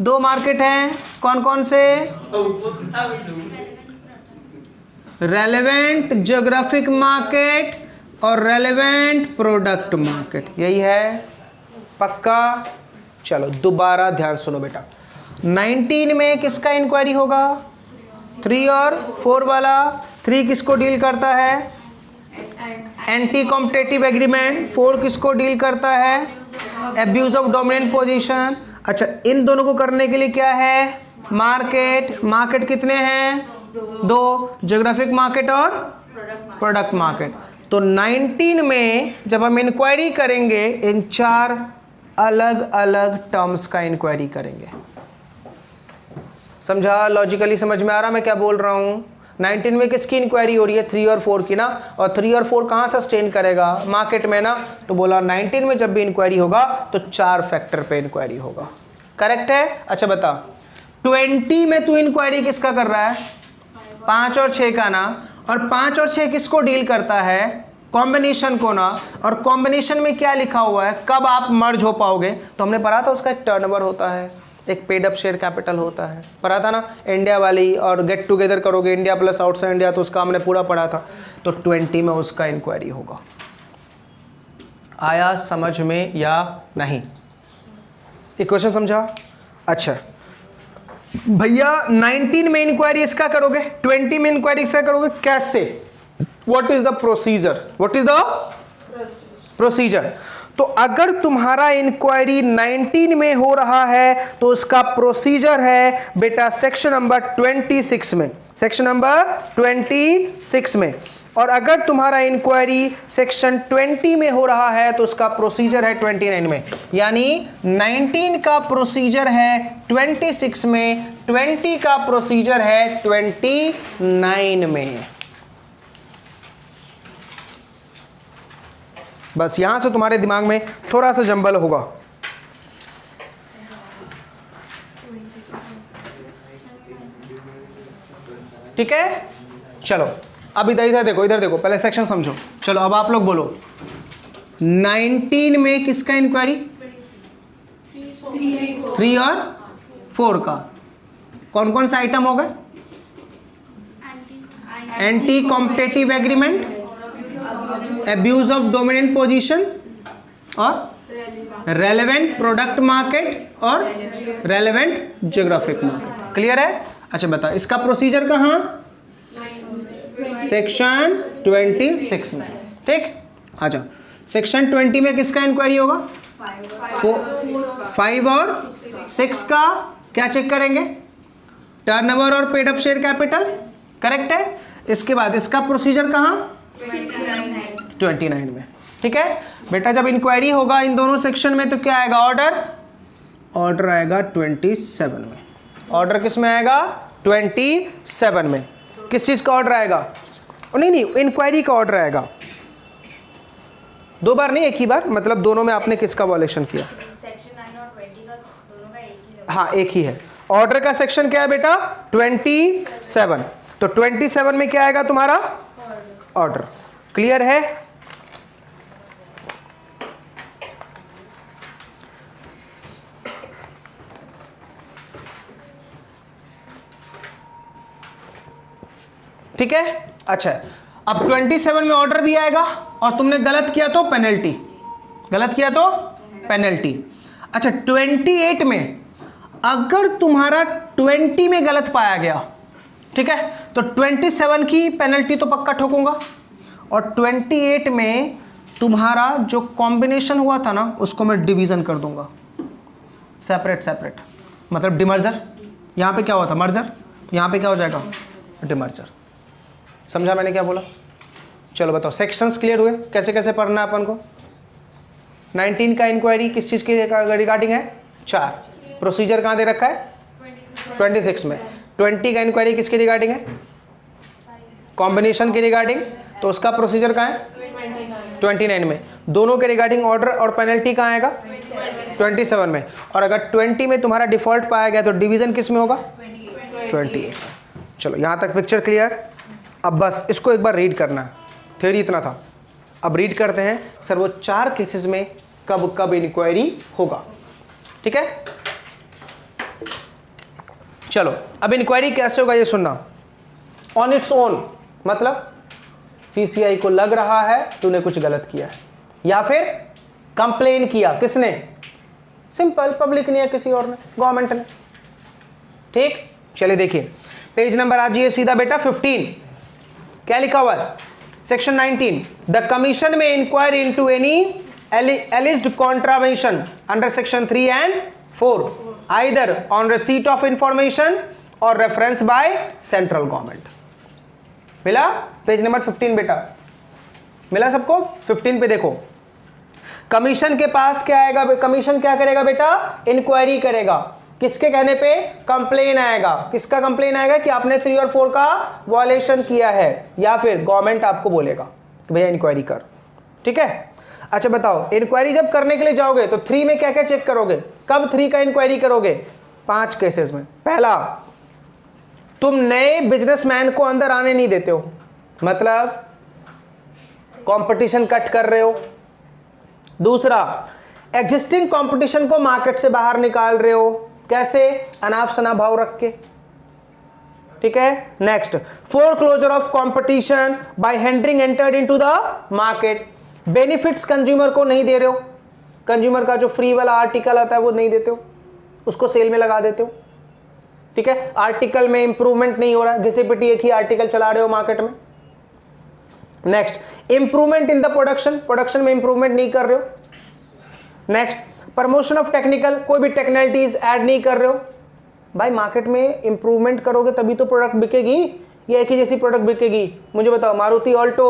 A: 2 मार्केट हैं। कौन कौन से? रेलेवेंट ज्योग्राफिक मार्केट और रेलेवेंट प्रोडक्ट मार्केट। यही है? पक्का? चलो दोबारा ध्यान सुनो बेटा। 19 में किसका इंक्वायरी होगा? 3 और 4 वाला। 3 किसको डील करता है? Anti competitive agreement. 4 किसको डील करता है? Abuse of dominant position. अच्छा, इन दोनों को करने के लिए क्या है? मार्केट। मार्केट कितने हैं? 2, ज्योग्राफिक मार्केट और प्रोडक्ट मार्केट। तो 19 में जब हम इंक्वायरी करेंगे, इन 4 अलग अलग टर्म्स का इंक्वायरी करेंगे। समझा? लॉजिकली समझ में आ रहा मैं क्या बोल रहा हूँ? 19 में किसकी इंक्वायरी हो रही है? 3 और 4 की ना। और 3 और 4 कहाँ सस्टेन करेगा? मार्केट में ना। तो बोला 19 में जब भी इंक्वायरी होगा तो 4 फैक्टर पे इंक्वायरी होगा। करेक्ट है? अच्छा बता, 20 में तू इंक्वायरी किसका कर रहा है? 5 और 6 का ना। और 5 और 6 किसको डील करता है? कॉम्बिनेशन को ना। और कॉम्बिनेशन में क्या लिखा हुआ है? कब आप मर्ज हो पाओगे? तो हमने पढ़ा था उसका एक टर्नओवर होता है, एक पेड अप शेयर कैपिटल होता है। पढ़ा था ना? इंडिया वाली और गेट टुगेदर करोगे इंडिया प्लस आउटसाइड इंडिया, तो उसका हमने पूरा पढ़ा था। तो 20 में उसका इंक्वायरी होगा। आया समझ में या नहीं? एक क्वेश्चन समझा? अच्छा भैया 19 में इंक्वायरी इसका करोगे, 20 में इंक्वायरी इसका करोगे, कैसे? What is the procedure? What is the procedure? तो अगर तुम्हारा इंक्वायरी 19 में हो रहा है तो उसका प्रोसीजर है बेटा सेक्शन नंबर 26 में, सेक्शन नंबर 26 में। और अगर तुम्हारा इंक्वायरी सेक्शन 20 में हो रहा है तो उसका प्रोसीजर है 29 में। यानी 19 का प्रोसीजर है 26 में, 20 का प्रोसीजर है 29 में। बस यहां से तुम्हारे दिमाग में थोड़ा सा जंबल होगा। ठीक है, चलो अब इधर देखो, इधर देखो, पहले सेक्शन समझो। चलो अब आप लोग बोलो 19 में किसका इंक्वायरी? 3 और 4 का। कौन कौन सा आइटम होगा? Anti competitive agreement, abuse of dominant position और रेलेवेंट प्रोडक्ट मार्केट और रेलेवेंट ज्योग्राफिक मार्केट। क्लियर है? अच्छा बता, इसका प्रोसीजर कहाँ? सेक्शन 26 में। ठीक, अच्छा सेक्शन 20 में किसका इंक्वायरी होगा? 5 और 6 का क्या चेक करेंगे? टर्नओवर और paid up share capital. Correct है। इसके बाद इसका प्रोसीजर कहाँ? 29 में। ठीक है बेटा, जब इंक्वायरी होगा इन दोनों सेक्शन में तो क्या आएगा? ऑर्डर। ऑर्डर आएगा 27 में। ऑर्डर किस में आएगा? 27 में। किस चीज का ऑर्डर आएगा? नहीं, इंक्वायरी का ऑर्डर आएगा। 2 बार नहीं, एक ही बार, मतलब दोनों में आपने किसका वॉलेशन किया?
E: सेक्शन 9 और 20 का दोनों का एक ही है।
A: हाँ एक ही है। ऑर्डर का सेक्शन क्या है बेटा? 27। तो 27 में क्या आएगा तुम्हारा? ऑर्डर। क्लियर है? ठीक है। अच्छा अब 27 में ऑर्डर भी आएगा और तुमने गलत किया तो पेनल्टी, गलत किया तो पेनल्टी। अच्छा 28 में अगर तुम्हारा 20 में गलत पाया गया, ठीक है, तो 27 की पेनल्टी तो पक्का ठोकूंगा और 28 में तुम्हारा जो कॉम्बिनेशन हुआ था ना उसको मैं डिवीजन कर दूंगा, सेपरेट सेपरेट, मतलब डिमर्जर। यहाँ पे क्या हुआ था? मर्जर। यहाँ पे क्या हो जाएगा? डिमर्जर। समझा मैंने क्या बोला? चलो बताओ, सेक्शंस क्लियर हुए? कैसे कैसे पढ़ना है अपन को? 19 का इंक्वायरी किस चीज़ के रिगार्डिंग है? 4। प्रोसीजर कहाँ दे रखा है? 26 में। 20 का इंक्वायरी किसके रिगार्डिंग है? कॉम्बिनेशन के रिगार्डिंग, तो उसका प्रोसीजर कहाँ है? 29 में। दोनों के रिगार्डिंग ऑर्डर और पेनल्टी कहाँ आएगा? 27 में। और अगर 20 में तुम्हारा डिफॉल्ट पाया गया तो डिवीजन किस में होगा? 28। चलो यहाँ तक पिक्चर क्लियर। अब बस इसको एक बार रीड करना है, थ्योरी इतना था। अब रीड करते हैं सर वो 4 केसेस में कब कब इंक्वायरी होगा। ठीक है, चलो अब इंक्वायरी कैसे होगा ये सुनना। ऑन इट्स ओन, मतलब सीसीआई को लग रहा है तूने कुछ गलत किया है या फिर कंप्लेन किया। किसने? सिंपल, पब्लिक ने या किसी और ने, गवर्नमेंट ने। ठीक, चलिए देखिए पेज नंबर आ जाइए सीधा बेटा 15। क्या लिखा हुआ है? Section 19, the commission may inquiry into any alleged contravention under section 3 and 4 either on receipt of information और रेफरेंस बाय सेंट्रल गवर्नमेंट। मिला? पेज नंबर 15 बेटा, मिला सबको? 15 पे देखो, कमीशन के पास क्या आएगा? कमीशन क्या करेगा बेटा? इंक्वायरी करेगा। किसके कहने पे? कंप्लेन आएगा। किसका कंप्लेन आएगा? कि आपने 3 और 4 का वॉलेशन किया है, या फिर गवर्नमेंट आपको बोलेगा कि भैया इंक्वायरी कर। ठीक है। अच्छा बताओ, इंक्वायरी जब करने के लिए जाओगे तो 3 में क्या क्या चेक करोगे? कब 3 का इंक्वायरी करोगे? 5 केसेस में। पहला, तुम नए बिजनेसमैन को अंदर आने नहीं देते हो, मतलब कंपटीशन कट कर रहे हो। दूसरा, एग्जिस्टिंग कंपटीशन को मार्केट से बाहर निकाल रहे हो। कैसे? अनाप शनाप भाव रख के। ठीक है। Next, foreclosure of competition by hindering entered into the market. Benefits consumer को नहीं दे रहे हो, कंज्यूमर का जो फ्री वाला आर्टिकल आता है वो नहीं देते हो, उसको सेल में लगा देते हो, ठीक है। आर्टिकल में इंप्रूवमेंट नहीं हो रहा है, घिसे पिटी एक ही आर्टिकल चला रहे हो मार्केट में। Next, improvement in the production, production में इंप्रूवमेंट नहीं कर रहे हो। नेक्स्ट, प्रमोशन ऑफ टेक्निकल, कोई भी टेक्निकलिटीज ऐड नहीं कर रहे हो। भाई मार्केट में इंप्रूवमेंट करोगे तभी तो प्रोडक्ट बिकेगी, या एक ही जैसी प्रोडक्ट बिकेगी। मुझे बताओ, मारुति ऑल्टो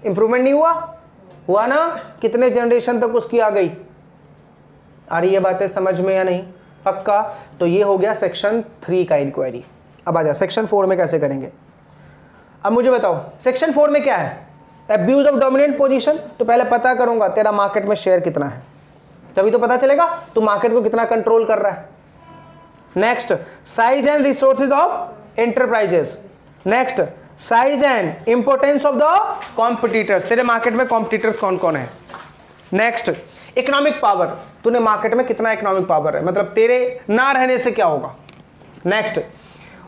A: इंप्रूवमेंट नहीं हुआ? हुआ ना, कितने जनरेशन तक उसकी आ गई। आ रही है बातें समझ में या नहीं? पक्का। तो ये हो गया सेक्शन 3 का इंक्वायरी। अब आ जाओ सेक्शन 4 में कैसे करेंगे। अब मुझे बताओ सेक्शन 4 में क्या है, एब्यूज ऑफ डोमिनेंट पोजीशन। तो पहले पता करूंगा तेरा मार्केट में शेयर कितना है, तभी तो पता चलेगा तू मार्केट को कितना कंट्रोल कर रहा है। Next, size and resources of enterprises. Next, size and importance of the competitors, तेरे मार्केट में कॉम्पिटिटर्स कौन कौन है। नेक्स्ट, इकोनॉमिक पावर, तूने मार्केट में कितना इकोनॉमिक पावर है, मतलब तेरे ना रहने से क्या होगा। Next,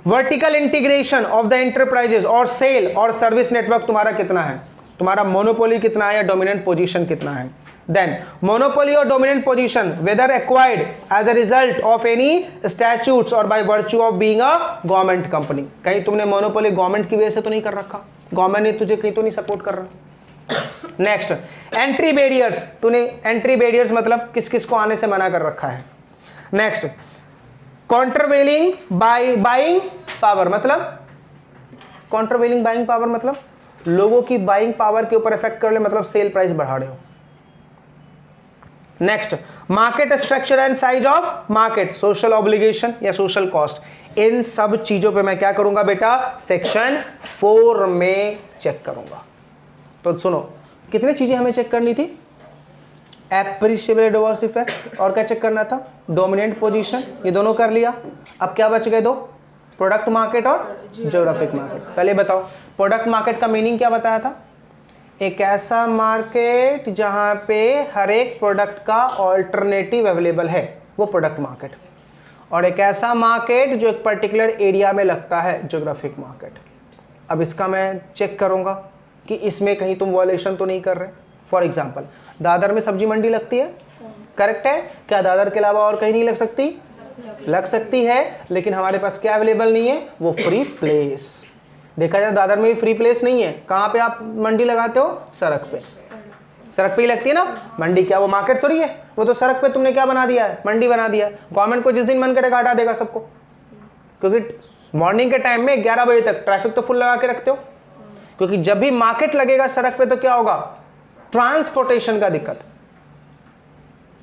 A: vertical integration of the enterprises और सेल और सर्विस नेटवर्क तुम्हारा कितना है, तुम्हारा मोनोपोली कितना है या डोमिनेंट पोजीशन कितना है। देन मोनोपोली और dominant position whether acquired as a result of any statutes और by virtue of being a government company. कहीं तुमने मोनोपोली गवर्नमेंट की वजह से तो नहीं कर रखा, गवर्नमेंट ने तुझे कहीं तो नहीं सपोर्ट कर रहा। नेक्स्ट, एंट्री बैरियर्स, तूने एंट्री बैरियर्स मतलब किस किस को आने से मना कर रखा है। नेक्स्ट, कॉन्ट्रवेलिंग बाइंग पावर, मतलब कॉन्ट्रवेलिंग बाइंग पावर मतलब लोगों की बाइंग पावर के ऊपर इफेक्ट कर ले, मतलब सेल प्राइस बढ़ा रहे हो। Next, market structure and size of market, social obligation या सोशल कॉस्ट। इन सब चीजों पे मैं क्या करूंगा बेटा, सेक्शन 4 में चेक करूंगा। तो सुनो, कितनी चीजें हमें चेक करनी थी, एप्रिशिएबल एडवर्स इफेक्ट और क्या चेक करना था, डोमिनेंट पोजीशन, ये दोनों कर लिया। अब क्या बच गए दो, प्रोडक्ट मार्केट और ज्योग्राफिक मार्केट। पहले बताओ प्रोडक्ट मार्केट का मीनिंग क्या बताया था, एक ऐसा मार्केट जहां पे हर एक प्रोडक्ट का ऑल्टरनेटिव अवेलेबल है, वो प्रोडक्ट मार्केट। और एक ऐसा मार्केट जो एक पर्टिकुलर एरिया में लगता है, ज्योग्राफिक मार्केट। अब इसका मैं चेक करूंगा कि इसमें कहीं तुम वॉयलेशन तो नहीं कर रहे। फॉर एग्जांपल, दादर में सब्जी मंडी लगती है, करेक्ट है, क्या दादर के अलावा और कहीं नहीं लग सकती? लग सकती है, लेकिन हमारे पास क्या अवेलेबल नहीं है, वो फ्री प्लेस। देखा जाए दादर में भी फ्री प्लेस नहीं है। कहाँ पे आप मंडी लगाते हो, सड़क पे, सड़क पे ही लगती है ना मंडी। क्या वो मार्केट थोड़ी है, वो तो सड़क पे तुमने क्या बना दिया है, मंडी बना दिया है। गवर्नमेंट को जिस दिन मन करेगा हटा देगा सबको, क्योंकि मॉर्निंग के टाइम में 11 बजे तक ट्रैफिक तो फुल लगा के रखते हो, क्योंकि जब भी मार्केट लगेगा सड़क पे तो क्या होगा, ट्रांसपोर्टेशन का दिक्कत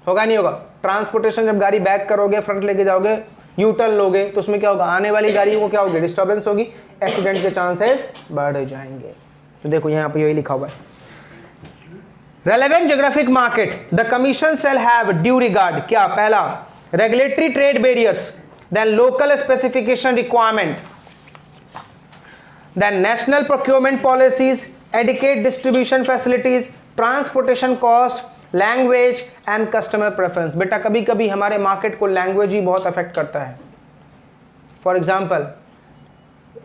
A: होगा, नहीं होगा। ट्रांसपोर्टेशन, जब गाड़ी बैक करोगे, फ्रंट लेके जाओगे, यू टर्न लोगे, तो उसमें क्या होगा, आने वाली गाड़ियों को क्या होगी, डिस्टर्बेंस होगी, एक्सीडेंट के चांसेस बढ़ जाएंगे। तो देखो यहाँ पे यही लिखा हुआ है, relevant geographic market the commission shall have due regard, क्या पहला regulatory trade barriers, then local specification requirement, then national procurement policies, adequate distribution facilities, transportation cost, language and customer preference. बेटा कभी कभी हमारे मार्केट को लैंग्वेज ही बहुत affect करता है। फॉर एग्जांपल,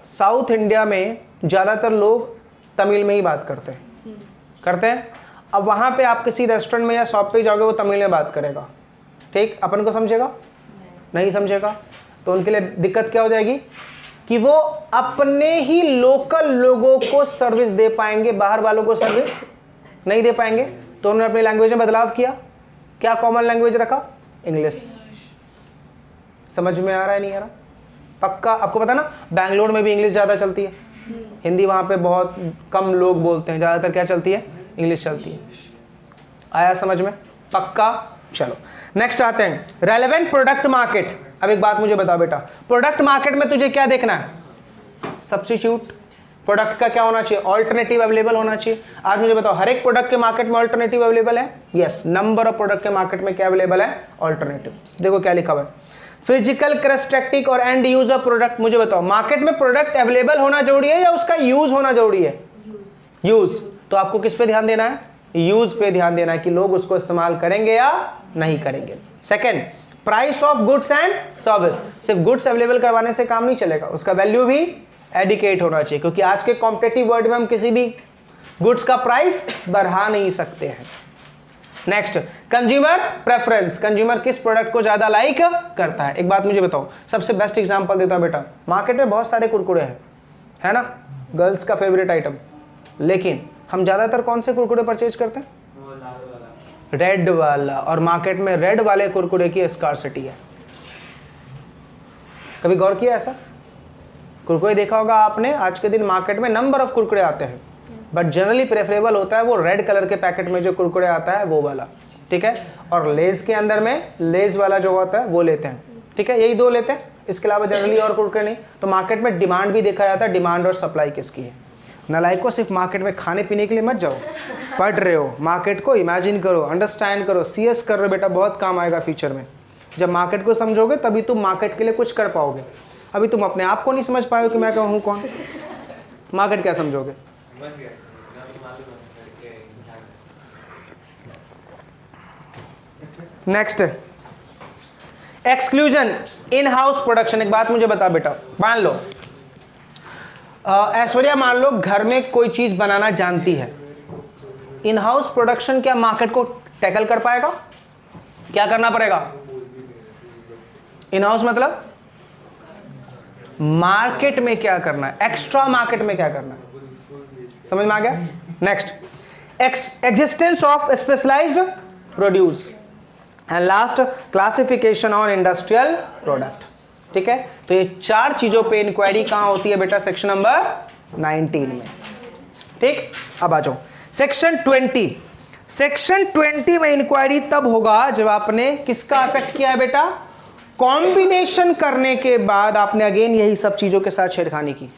A: साउथ इंडिया में ज़्यादातर लोग तमिल में ही बात करते हैं। अब वहाँ पे आप किसी रेस्टोरेंट में या शॉप पे जाओगे, वो तमिल में बात करेगा, ठीक, अपन को समझेगा नहीं समझेगा, तो उनके लिए दिक्कत क्या हो जाएगी कि वो अपने ही लोकल लोगों को सर्विस दे पाएंगे, बाहर वालों को सर्विस नहीं दे पाएंगे। तो उन्होंने अपनी लैंग्वेज में बदलाव किया, क्या कॉमन लैंग्वेज रखा, इंग्लिश। समझ में आ रहा है नहीं आ रहा? पक्का आपको पता ना, बैंगलोर में भी इंग्लिश ज़्यादा चलती है, हिंदी वहाँ पे बहुत कम लोग बोलते हैं, ज़्यादातर क्या चलती है, इंग्लिश चलती है। आया समझ में? पक्का। चलो नेक्स्ट आते हैं, रेलेवेंट प्रोडक्ट मार्केट। अब एक बात मुझे बता बेटा, प्रोडक्ट मार्केट में तुझे क्या देखना है, सब्स्टिट्यूट प्रोडक्ट का क्या होना चाहिए, ऑल्टरनेटिव अवेलेबल होना चाहिए। आज मुझे बताओ, हर एक प्रोडक्ट के मार्केट में ऑल्टरनेटिव अवेलेबल है? यस। नंबर ऑफ प्रोडक्ट के मार्केट में क्या अवेलेबल है, ऑल्टरनेटिव। देखो क्या लिखा हुआ है, फिजिकल कैरेक्टरिस्टिक और एंड यूज ऑफ प्रोडक्ट। मुझे बताओ, मार्केट में प्रोडक्ट अवेलेबल होना जरूरी है या उसका यूज होना जरूरी है? यूज। तो आपको किस पे ध्यान देना है, यूज पे ध्यान देना है कि लोग उसको इस्तेमाल करेंगे या नहीं करेंगे। Second, price of goods and service. सिर्फ गुड्स अवेलेबल करवाने से काम नहीं चलेगा, उसका वैल्यू भी एडिकेट होना चाहिए, क्योंकि आज के कॉम्पिटिटिव वर्ल्ड में हम किसी भी गुड्स का प्राइस बढ़ा नहीं सकते हैं। नेक्स्ट, कंज्यूमर प्रेफरेंस, कंज्यूमर किस प्रोडक्ट को ज्यादा लाइक करता है। एक बात मुझे बताओ, सबसे बेस्ट एग्जांपल देता हूं बेटा, मार्केट में बहुत सारे कुरकुरे हैं, है ना, गर्ल्स का फेवरेट आइटम, लेकिन हम ज्यादातर कौन से कुरकुरे परचेज करते हैं?
B: वो लाल वाला,
A: रेड वाला। और मार्केट में रेड वाले कुरकुरे की स्कार्सिटी है। कभी गौर किया ऐसा? कुरकुरे देखा होगा आपने, आज के दिन मार्केट में नंबर ऑफ कुरकुरे आते हैं, बट जनरली प्रेफरेबल होता है वो रेड कलर के पैकेट में जो कुरकुरे आता है वो वाला, ठीक है। और लेज के अंदर में लेज वाला जो होता है वो लेते हैं, ठीक है, यही दो लेते हैं, इसके अलावा जनरली और कुरकुरे नहीं। तो मार्केट में डिमांड भी देखा जाता है, डिमांड और सप्लाई किसकी है। नालायकों, सिर्फ मार्केट में खाने पीने के लिए मत जाओ, पढ़ रहे हो, मार्केट को इमेजिन करो, अंडरस्टैंड करो, सीएस कर रहे हो बेटा, बहुत काम आएगा फ्यूचर में। जब मार्केट को समझोगे तभी तुम मार्केट के लिए कुछ कर पाओगे। अभी तुम अपने आप को नहीं समझ पाए हो कि मैं कहूँ कौन, मार्केट क्या समझोगे?
B: बस गया मालूम है करके इंसान।
A: Next, exclusion in house production. एक बात मुझे बता बेटा, मान लो ऐश्वर्या, मान लो घर में कोई चीज बनाना जानती है, इन हाउस प्रोडक्शन क्या मार्केट को टैकल कर पाएगा? क्या करना पड़ेगा? इन हाउस मतलब मार्केट में क्या करना है, एक्स्ट्रा मार्केट में क्या करना है, समझ में आ गया? Next, existence of specialised produce and last, classification on industrial product, ठीक है। तो ये चार चीजों पे इंक्वायरी कहां होती है बेटा? सेक्शन नंबर 19 में, ठीक। अब आ जाओ सेक्शन 20। सेक्शन 20 में इंक्वायरी तब होगा जब आपने किसका अफेक्ट किया है बेटा? कॉम्बिनेशन करने के बाद आपने अगेन यही सब चीजों के साथ छेड़खानी की।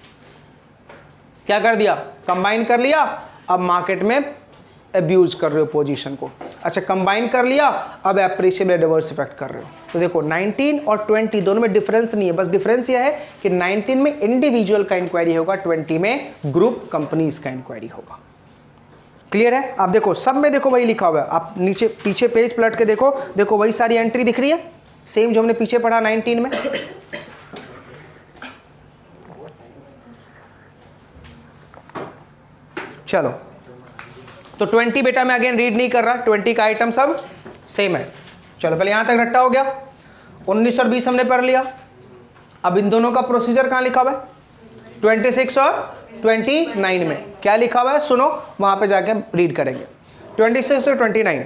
A: क्या कर दिया? कंबाइन कर लिया, अब मार्केट में अब्यूज कर रहे हो पोजीशन को। अच्छा, कंबाइन कर लिया, अब एप्रिशिएबल एडवर्स इफेक्ट कर रहे हो। तो देखो 19 और 20 दोनों में डिफरेंस नहीं है, बस डिफरेंस यह है कि 19 में इंडिविजुअल का इंक्वायरी होगा, 20 में ग्रुप कंपनीज का इंक्वायरी होगा। क्लियर है? आप देखो सब में देखो वही लिखा हुआ है, आप नीचे पीछे पेज पलट के देखो, देखो वही सारी एंट्री दिख रही है, सेम जो हमने पीछे पढ़ा 19 में। चलो, तो 20 बेटा मैं अगेन रीड नहीं कर रहा, 20 का आइटम सब सेम है। चलो पहले यहां तक रट्टा हो गया, 19 और 20 हमने पढ़ लिया। अब इन दोनों का प्रोसीजर कहां लिखा हुआ है? 26 और 29 में क्या लिखा हुआ है सुनो, वहां पे जाके रीड करेंगे। 26 और 29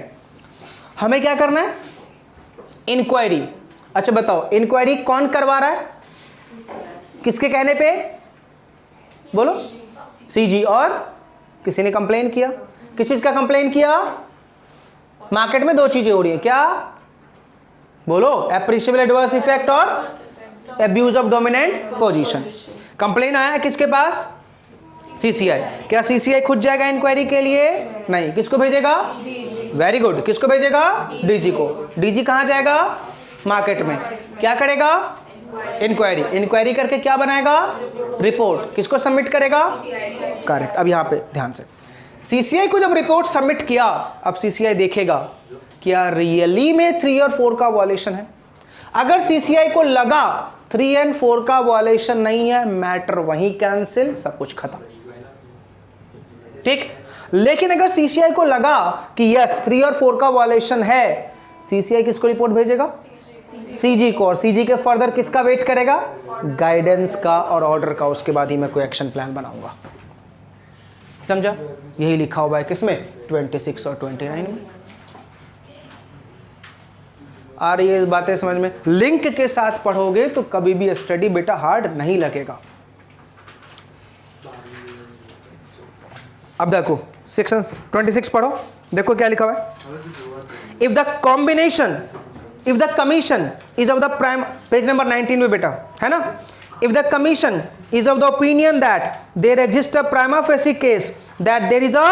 A: हमें क्या करना है? इंक्वायरी। अच्छा बताओ, इंक्वायरी कौन करवा रहा है? किसके कहने पे? बोलो। सीजी। और किसी ने कंप्लेन किया, किस चीज का कंप्लेन किया? मार्केट में दो चीजें हो रही है, क्या? बोलो। एप्रिशिएबल एडवर्स इफेक्ट और abuse of dominant position. Complain आया है किसके पास? सीसीआई। क्या सीसीआई खुद जाएगा इंक्वायरी के लिए? नहीं। किसको भेजेगा? वेरी गुड, किसको भेजेगा? डीजी को। डीजी कहां जाएगा? मार्केट में। क्या करेगा? इंक्वायरी। इंक्वायरी करके क्या बनाएगा? रिपोर्ट। किसको सबमिट करेगा? करेक्ट। अब यहां पे ध्यान से, सीसीआई को जब रिपोर्ट सबमिट किया, अब सीसीआई देखेगा क्या रियली में 3 और 4 का वॉयलेशन है। अगर सीसीआई को लगा 3 और 4 का वॉयलेशन नहीं है, मैटर वहीं कैंसिल, सब कुछ खत्म, ठीक। लेकिन अगर सीसीआई को लगा कि यस 3 और 4 का वॉयलेशन है, सीसीआई किसको रिपोर्ट भेजेगा? सीजी को। और सीजी के फर्दर किसका वेट करेगा? गाइडेंस का और ऑर्डर का। उसके बाद ही मैं कोई एक्शन प्लान बनाऊंगा। समझा? यही लिखा हुआ है किसमें? 26 और 29 में। आ रही है बातें समझ में? लिंक के साथ पढ़ोगे तो कभी भी स्टडी बेटा हार्ड नहीं लगेगा। अब देखो सेक्शन 26 पढ़ो, देखो क्या लिखा हुआ है। If the combination, if the commission is of the prime, page number 19 में बेटा, है ना। If the commission is of the opinion that there exists a prima facie case that there is a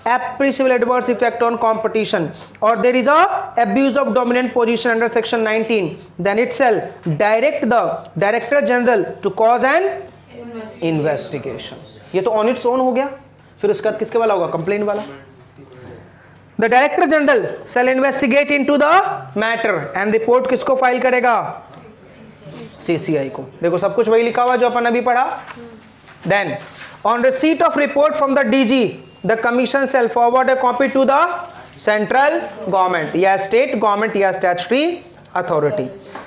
A: appreciable adverse effect on competition or there is a abuse of dominant position under section 19, then it shall direct the Director General to cause an investigation. ये तो on its own हो गया, फिर उसके बाद किसके वाला होगा? कंप्लेन वाला। The director general shall investigate into the matter and report किसको फाइल करेगा? सीसीआई को। देखो सब कुछ वही लिखा हुआ जो अपन अभी पढ़ा। Then on receipt of report from the DG the commission shall forward a copy to the central government या स्टेट गवर्नमेंट या statutory authority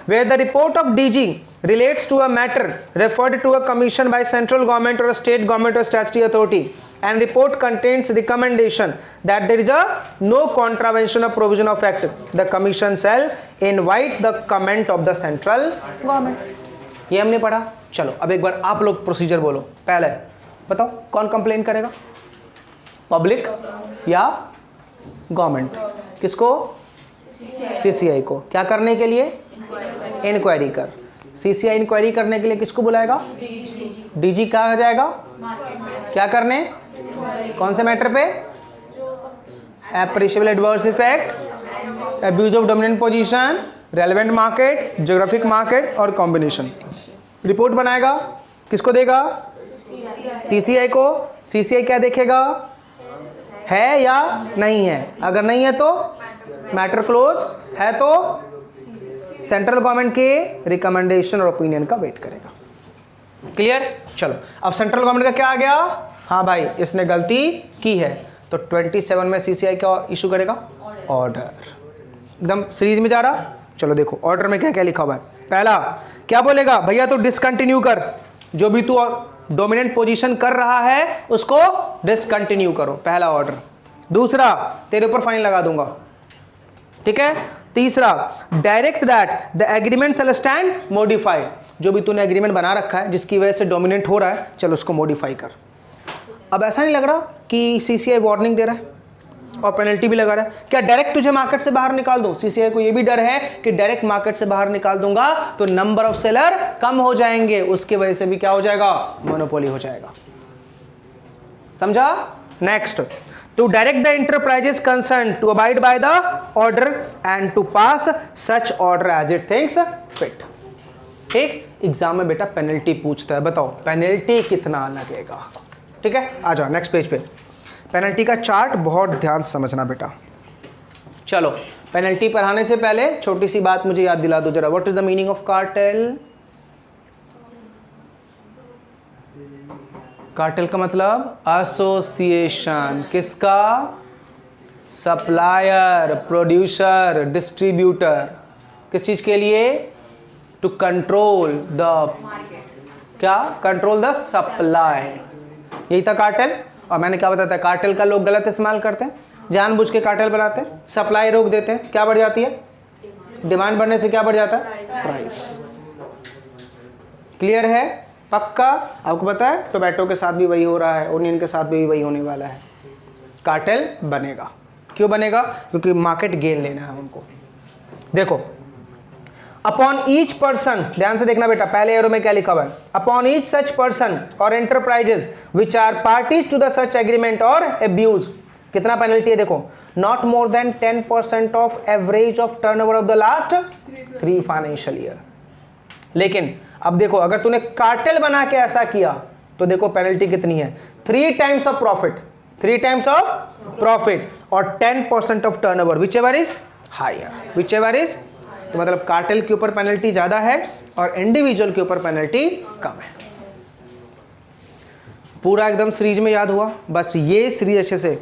A: where the report of DG relates to a matter referred to a commission by central government or a state government or statutory authority and report contains recommendation that there is a no contravention of provision of act, the commission shall invite the comment of the central government। ये हमने पढ़ा। चलो अब एक बार आप लोग procedure बोलो। पहले बताओ कौन कंप्लेन करेगा? पब्लिक या गवर्नमेंट? किसको? सीसीआई को। क्या करने के लिए? इंक्वायरी कर। सीसीआई इंक्वायरी करने के लिए किसको बुलाएगा? डीजी कहा जाएगा क्या करने? कौन से मैटर पे? Appreciable adverse effect, abuse of dominant position, relevant market, geographic market और कॉम्बिनेशन। रिपोर्ट बनाएगा, किसको देगा? सीसीआई को। सीसीआई क्या देखेगा? है या नहीं है? अगर नहीं है तो मैटर क्लोज, है तो सेंट्रल गवर्नमेंट के रिकमेंडेशन और ओपिनियन का वेट करेगा। क्लियर? चलो अब सेंट्रल गवर्नमेंट का क्या आ गया? हाँ भाई इसने गलती की है तो 27 में सीसीआई का इशू करेगा ऑर्डर। एकदम सीरीज में जा रहा। चलो देखो ऑर्डर में क्या क्या लिखा हुआ है। पहला क्या बोलेगा? भैया तो डिसकंटिन्यू कर, जो भी तू डोमिनेंट पोजीशन कर रहा है उसको डिसकंटिन्यू करो, पहला ऑर्डर। दूसरा तेरे ऊपर फाइन लगा दूंगा, ठीक है। तीसरा direct that the agreement shall stand modified, जो भी तूने एग्रीमेंट बना रखा है जिसकी वजह से डोमिनेंट हो रहा है चलो उसको मॉडिफाई कर। अब ऐसा नहीं लग रहा कि सीसीआई वार्निंग दे रहा है और पेनल्टी भी लगा रहा है, क्या डायरेक्ट तुझे मार्केट से बाहर निकाल दूं? सीसीआई को ये भी डर है कि डायरेक्ट मार्केट से बाहर निकाल दूंगा तो नंबर ऑफ सेलर कम हो जाएंगे, उसकी वजह से भी क्या हो जाएगा? मोनोपोली हो जाएगा। समझा? Next, to direct the enterprises concerned to abide by the order and to pass such order as it thinks fit। ठीक, एग्जाम में बेटा पेनल्टी पूछता है, बताओ पेनल्टी कितना लगेगा? ठीक है, आ जाओ नेक्स्ट पेज पे। पेनल्टी का चार्ट बहुत ध्यान से समझना बेटा। चलो पेनल्टी पर आने से पहले छोटी सी बात मुझे याद दिला दो जरा, what is the meaning of cartel? Cartel का मतलब एसोसिएशन, किसका? Supplier, producer, distributor. किस चीज के लिए? टू कंट्रोल द क्या? Control the supply. यही था कार्टेल। और मैंने क्या बताया था? कार्टेल का लोग गलत इस्तेमाल करते हैं, जानबूझ के कार्टेल बनाते हैं, सप्लाई रोक देते हैं, क्या बढ़ जाती है? डिमांड बढ़ने से क्या बढ़ जाता है? प्राइस। क्लियर है? पक्का? आपको पता है टोमेटो के साथ भी वही हो रहा है, ओनियन के साथ भी वही होने वाला है। कार्टेल बनेगा। क्यों बनेगा? क्योंकि मार्केट गेन लेना है उनको। देखो अपॉन ईच पर्सन, ध्यान से देखना बेटा, पहले एरो में क्या लिखा हुआ है? अपॉन ईच सच पर्सन और enterprises which are parties to the such agreement और एब्यूज, कितना पेनल्टी है? देखो not more than 10% of average of turnover of the last 3 financial year. लेकिन अब देखो अगर तूने कार्टेल बना के ऐसा किया तो देखो पेनल्टी कितनी है? 3 times of profit, 3 times of profit और 10% of turnover, whichever is higher, whichever is. तो मतलब कार्टेल के ऊपर पेनल्टी ज्यादा है और इंडिविजुअल के ऊपर पेनल्टी कम है। पूरा एकदम सीरीज में याद हुआ? बस ये सीरीज अच्छे से,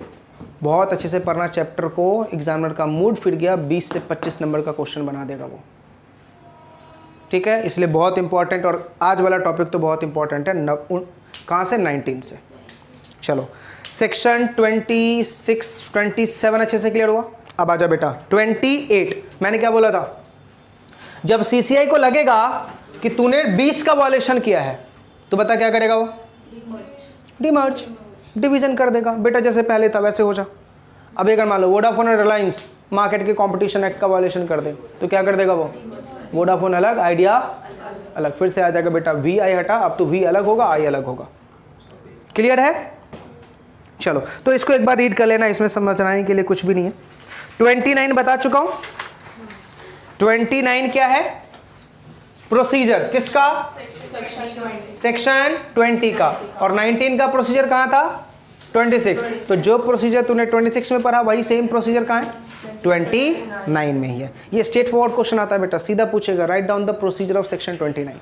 A: बहुत अच्छे से पढ़ना चैप्टर को, एग्जामिनर का मूड फिर गया, 20 से 25 नंबर का क्वेश्चन बना देगा वो। ठीक है, इसलिए बहुत इंपॉर्टेंट। और आज वाला टॉपिक तो बहुत इंपॉर्टेंट है। कहाँ से? 19 से। चलो सेक्शन 26, 27 अच्छे से क्लियर हुआ। अब आजा बेटा 28। मैंने क्या बोला था? जब सीसीआई को लगेगा कि तूने 20 का वॉलेशन किया है तो बता क्या करेगा वो? डिमर्ज, डिवीजन कर देगा बेटा, जैसे पहले था वैसे हो जा। अब अगर मान लो वोडाफोन और रिलायंस मार्केट के कंपटीशन एक्ट का वॉलेशन कर दे तो क्या कर देगा वो? वोडाफोन अलग, आइडिया अलग, फिर से आ जाएगा बेटा वी आई हटा, अब तो वी अलग होगा, आई अलग होगा। क्लियर है? चलो तो इसको एक बार रीड कर लेना, इसमें समझाने के लिए कुछ भी नहीं है। 29 बता चुका हूं। 29 क्या है? प्रोसीजर किसका? सेक्शन 20 का। और 19 का प्रोसीजर कहां था? 26। तो जो प्रोसीजर तूने 26 में पढ़ा वही सेम प्रोसीजर कहाँ है? 29 में ही है। ये स्ट्रेट फॉरवर्ड क्वेश्चन आता है बेटा, सीधा पूछेगा write down the procedure of section 29,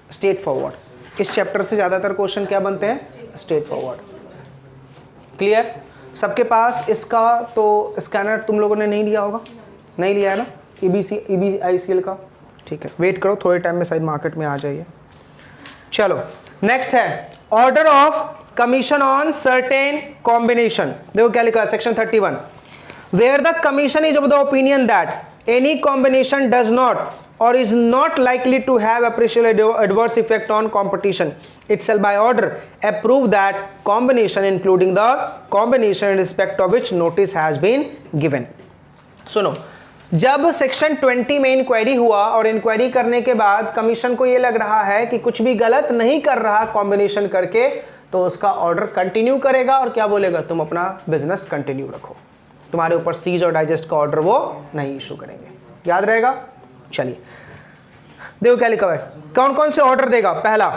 A: straight forward. इस चैप्टर से ज़्यादातर क्वेश्चन क्या बनते हैं? Straight forward. क्लियर? सबके पास इसका तो स्कैनर तुम लोगों ने नहीं लिया होगा, नहीं लिया है ना, EBICL का? ठीक है, वेट करो, थोड़े टाइम में शायद मार्केट में आ जाइए। चलो नेक्स्ट है order of commission on certain combination. देखो क्या लिखा है सेक्शन 31, where the commission is of the opinion that any combination does not or is not likely to have appreciable adverse effect on competition, it shall by order approve that combination including the combination in respect of which notice has been given। सुनो, जब section 20 में inquiry हुआ और inquiry करने के बाद commission को ये लग रहा है कि कुछ भी गलत नहीं कर रहा कॉम्बिनेशन करके, तो उसका ऑर्डर कंटिन्यू करेगा और क्या बोलेगा, तुम अपना बिजनेस कंटिन्यू रखो, तुम्हारे ऊपर सीज और डाइजेस्ट का ऑर्डर वो नहीं इशू करेंगे। याद रहेगा? चलिए देखो क्या लिखा हुआ है, कौन कौन से ऑर्डर देगा। पहला,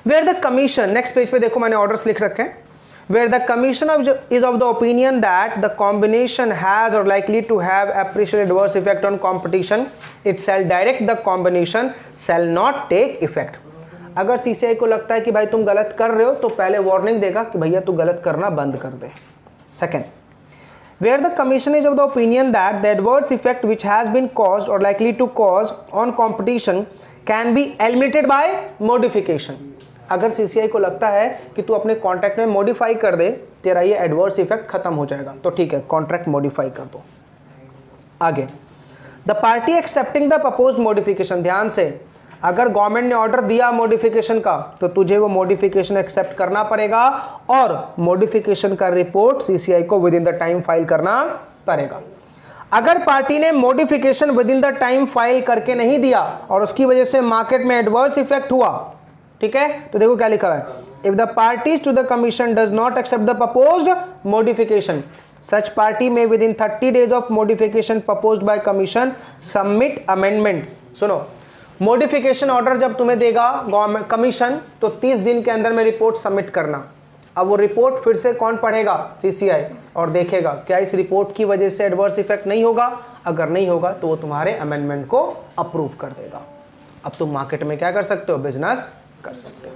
A: where the commission, next page पे देखो मैंने ऑर्डर्स लिख रखे हैं, where the commission is of the opinion that the combination has और likely to have appreciable adverse effect on competition, it shall direct the combination shall not take effect. अगर CCI को लगता है कि भाई तुम गलत कर रहे हो तो पहले वार्निंग देगा कि भैया तू गलत करना बंद कर दे। Second, where the commission is of the opinion that the adverse effect which has been caused or likely to cause on competition can be eliminated by modification। अगर CCI को लगता है कि तू अपने कॉन्ट्रैक्ट में मॉडिफाई कर दे, तेरा ये एडवर्स इफेक्ट खत्म हो जाएगा, तो ठीक है कॉन्ट्रैक्ट मॉडिफाई कर दो। आगे, the party accepting the proposed modification, ध्यान से, अगर गवर्नमेंट ने ऑर्डर दिया मॉडिफिकेशन का तो तुझे वो मॉडिफिकेशन एक्सेप्ट करना पड़ेगा और मॉडिफिकेशन का रिपोर्ट सीसीआई को with in the time file करना पड़ेगा। अगर पार्टी ने modification with in the time file करके नहीं दिया और उसकी वजह से मार्केट में एडवर्स इफेक्ट हुआ, ठीक है, तो देखो क्या लिखा है, if the parties to the commission does not accept the proposed modification, such party may within 30 days of modification proposed by commission submit amendment। सुनो, मॉडिफिकेशन ऑर्डर जब तुम्हें देगा गवर्नमेंट कमीशन तो 30 दिन के अंदर में रिपोर्ट सबमिट करना। अब वो रिपोर्ट फिर से कौन पढ़ेगा? सीसीआई, और देखेगा क्या इस रिपोर्ट की वजह से एडवर्स इफेक्ट नहीं होगा, अगर नहीं होगा तो वो तुम्हारे अमेंडमेंट को अप्रूव कर देगा। अब तुम मार्केट में क्या कर सकते हो? बिजनेस कर सकते हो।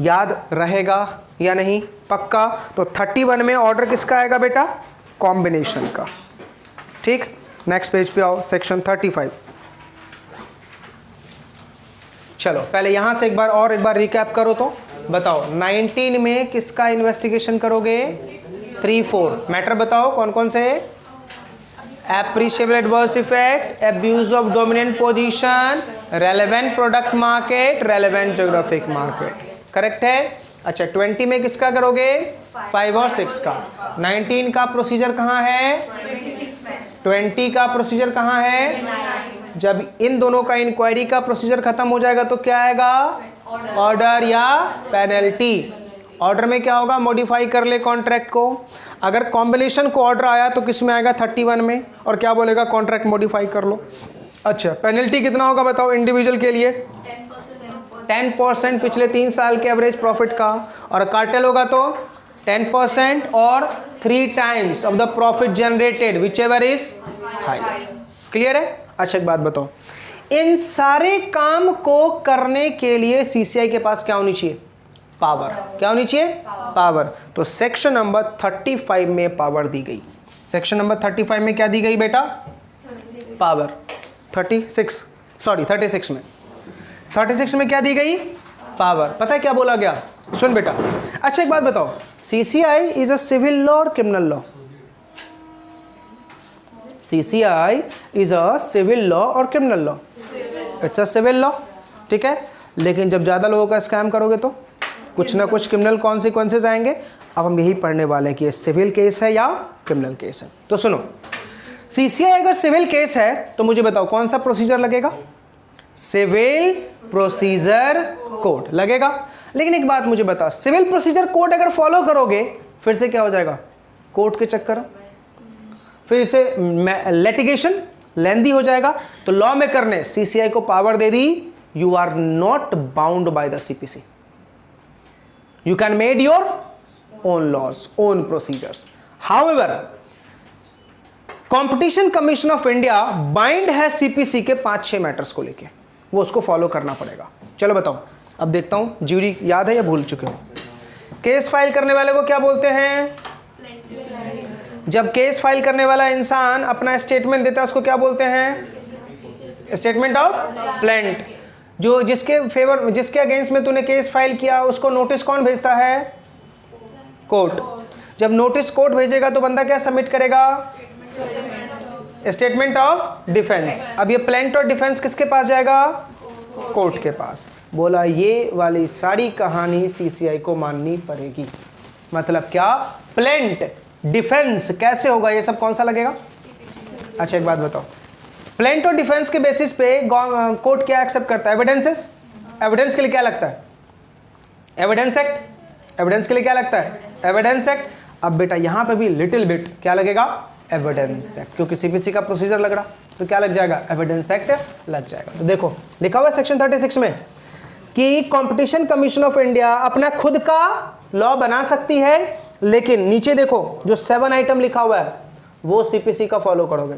A: याद रहेगा या नहीं? पक्का? तो 31 में ऑर्डर किसका आएगा बेटा? कॉम्बिनेशन का। ठीक, नेक्स्ट पेज पे आओ, सेक्शन 35। चलो पहले यहां से एक बार रिकैप करो तो बताओ, 19 में किसका इन्वेस्टिगेशन करोगे? 3-4 मैटर बताओ कौन कौन से? Appreciable adverse effect, abuse of dominant position, relevant product market, relevant geographic market. Correct है? अच्छा 20 में किसका करोगे? 5 और 6 का। 19 का प्रोसीजर कहाँ है? 20 का प्रोसीजर कहाँ है? जब इन दोनों का इंक्वायरी का प्रोसीजर खत्म हो जाएगा तो क्या आएगा? ऑर्डर या पेनल्टी। ऑर्डर में क्या होगा? मॉडिफाई कर ले कॉन्ट्रैक्ट को। अगर कॉम्बिनेशन को ऑर्डर आया तो किस में आएगा? 31 में, और क्या बोलेगा? कॉन्ट्रैक्ट मॉडिफाई कर लो। अच्छा पेनल्टी कितना होगा बताओ इंडिविजुअल के लिए? 10% पिछले 3 साल के एवरेज प्रॉफिट का, और कार्टेल होगा तो 10% और 3 times of the profit generated which ever is high. Clear है? अच्छा एक बात बताओ, इन सारे काम को करने के लिए सीसीआई के पास क्या होनी चाहिए? पावर। क्या होनी चाहिए? पावर। तो सेक्शन नंबर 35 में पावर दी गई। सेक्शन नंबर 35 में क्या दी गई बेटा? पावर। 36 में 36 में क्या दी गई? पावर। पता है क्या बोला गया? सुन बेटा, अच्छा एक बात बताओ, CCI is a civil law और criminal law? CCI is a civil law और criminal law? It's a civil law, ठीक है। लेकिन जब ज़्यादा लोगों का स्कैम करोगे तो कुछ ना कुछ क्रिमिनल कॉन्सिक्वेंसेज आएंगे। अब हम यही पढ़ने वाले हैं कि ये सिविल केस है या क्रिमिनल केस है। तो सुनो, सीसीआई अगर सिविल केस है तो मुझे बताओ कौन सा प्रोसीजर लगेगा? सिविल प्रोसीजर कोड लगेगा। लेकिन एक बात मुझे बता, सिविल प्रोसीजर कोड अगर फॉलो करोगे फिर से क्या हो जाएगा? कोर्ट के चक्कर, फिर से लिटिगेशन लेंदी हो जाएगा। तो लॉ मेकर ने सीसीआई को पावर दे दी, you are not bound by the CPC, you can made your own laws, own procedures. However, competition commission of India bind है सीपीसी के 5-6 मैटर्स को लेके, वो उसको फॉलो करना पड़ेगा। चलो बताओ, अब देखता हूं जीडी याद है या भूल चुके हो। केस फाइल करने वाले को क्या बोलते हैं? जब केस फाइल करने वाला इंसान अपना स्टेटमेंट देता है उसको क्या बोलते हैं? Statement of plaint. जो जिसके फेवर, जिसके अगेंस्ट में तूने केस फाइल किया उसको नोटिस कौन भेजता है? कोर्ट। जब नोटिस कोर्ट भेजेगा तो बंदा क्या सबमिट करेगा? Statement of defence. अब ये प्लेंट और डिफेंस किसके पास जाएगा? कोर्ट के पास। बोला ये वाली सारी कहानी सीसीआई को माननी पड़ेगी। मतलब क्या? प्लेंट डिफेंस कैसे होगा? ये सब कौन सा लगेगा? अच्छा एक बात बताओ, प्लेंट और डिफेंस के बेसिस पे कोर्ट क्या एक्सेप्ट करता है? एविडेंसेस। एविडेंस के लिए क्या लगता है? Evidence act. एविडेंस के लिए क्या लगता है? Evidence act. अब बेटा यहां पे भी लिटिल बिट क्या लगेगा? एविडेंस एक्ट, क्योंकि सीपीसी का प्रोसीजर लग रहा तो क्या लग जाएगा? एविडेंस एक्ट लग जाएगा। तो देखो लिखा हुआ है सेक्शन 36 में कि कंपटीशन कमीशन ऑफ इंडिया अपना खुद का लॉ बना सकती है, लेकिन नीचे देखो जो 7 आइटम लिखा हुआ है वो सीपीसी का फॉलो करोगे।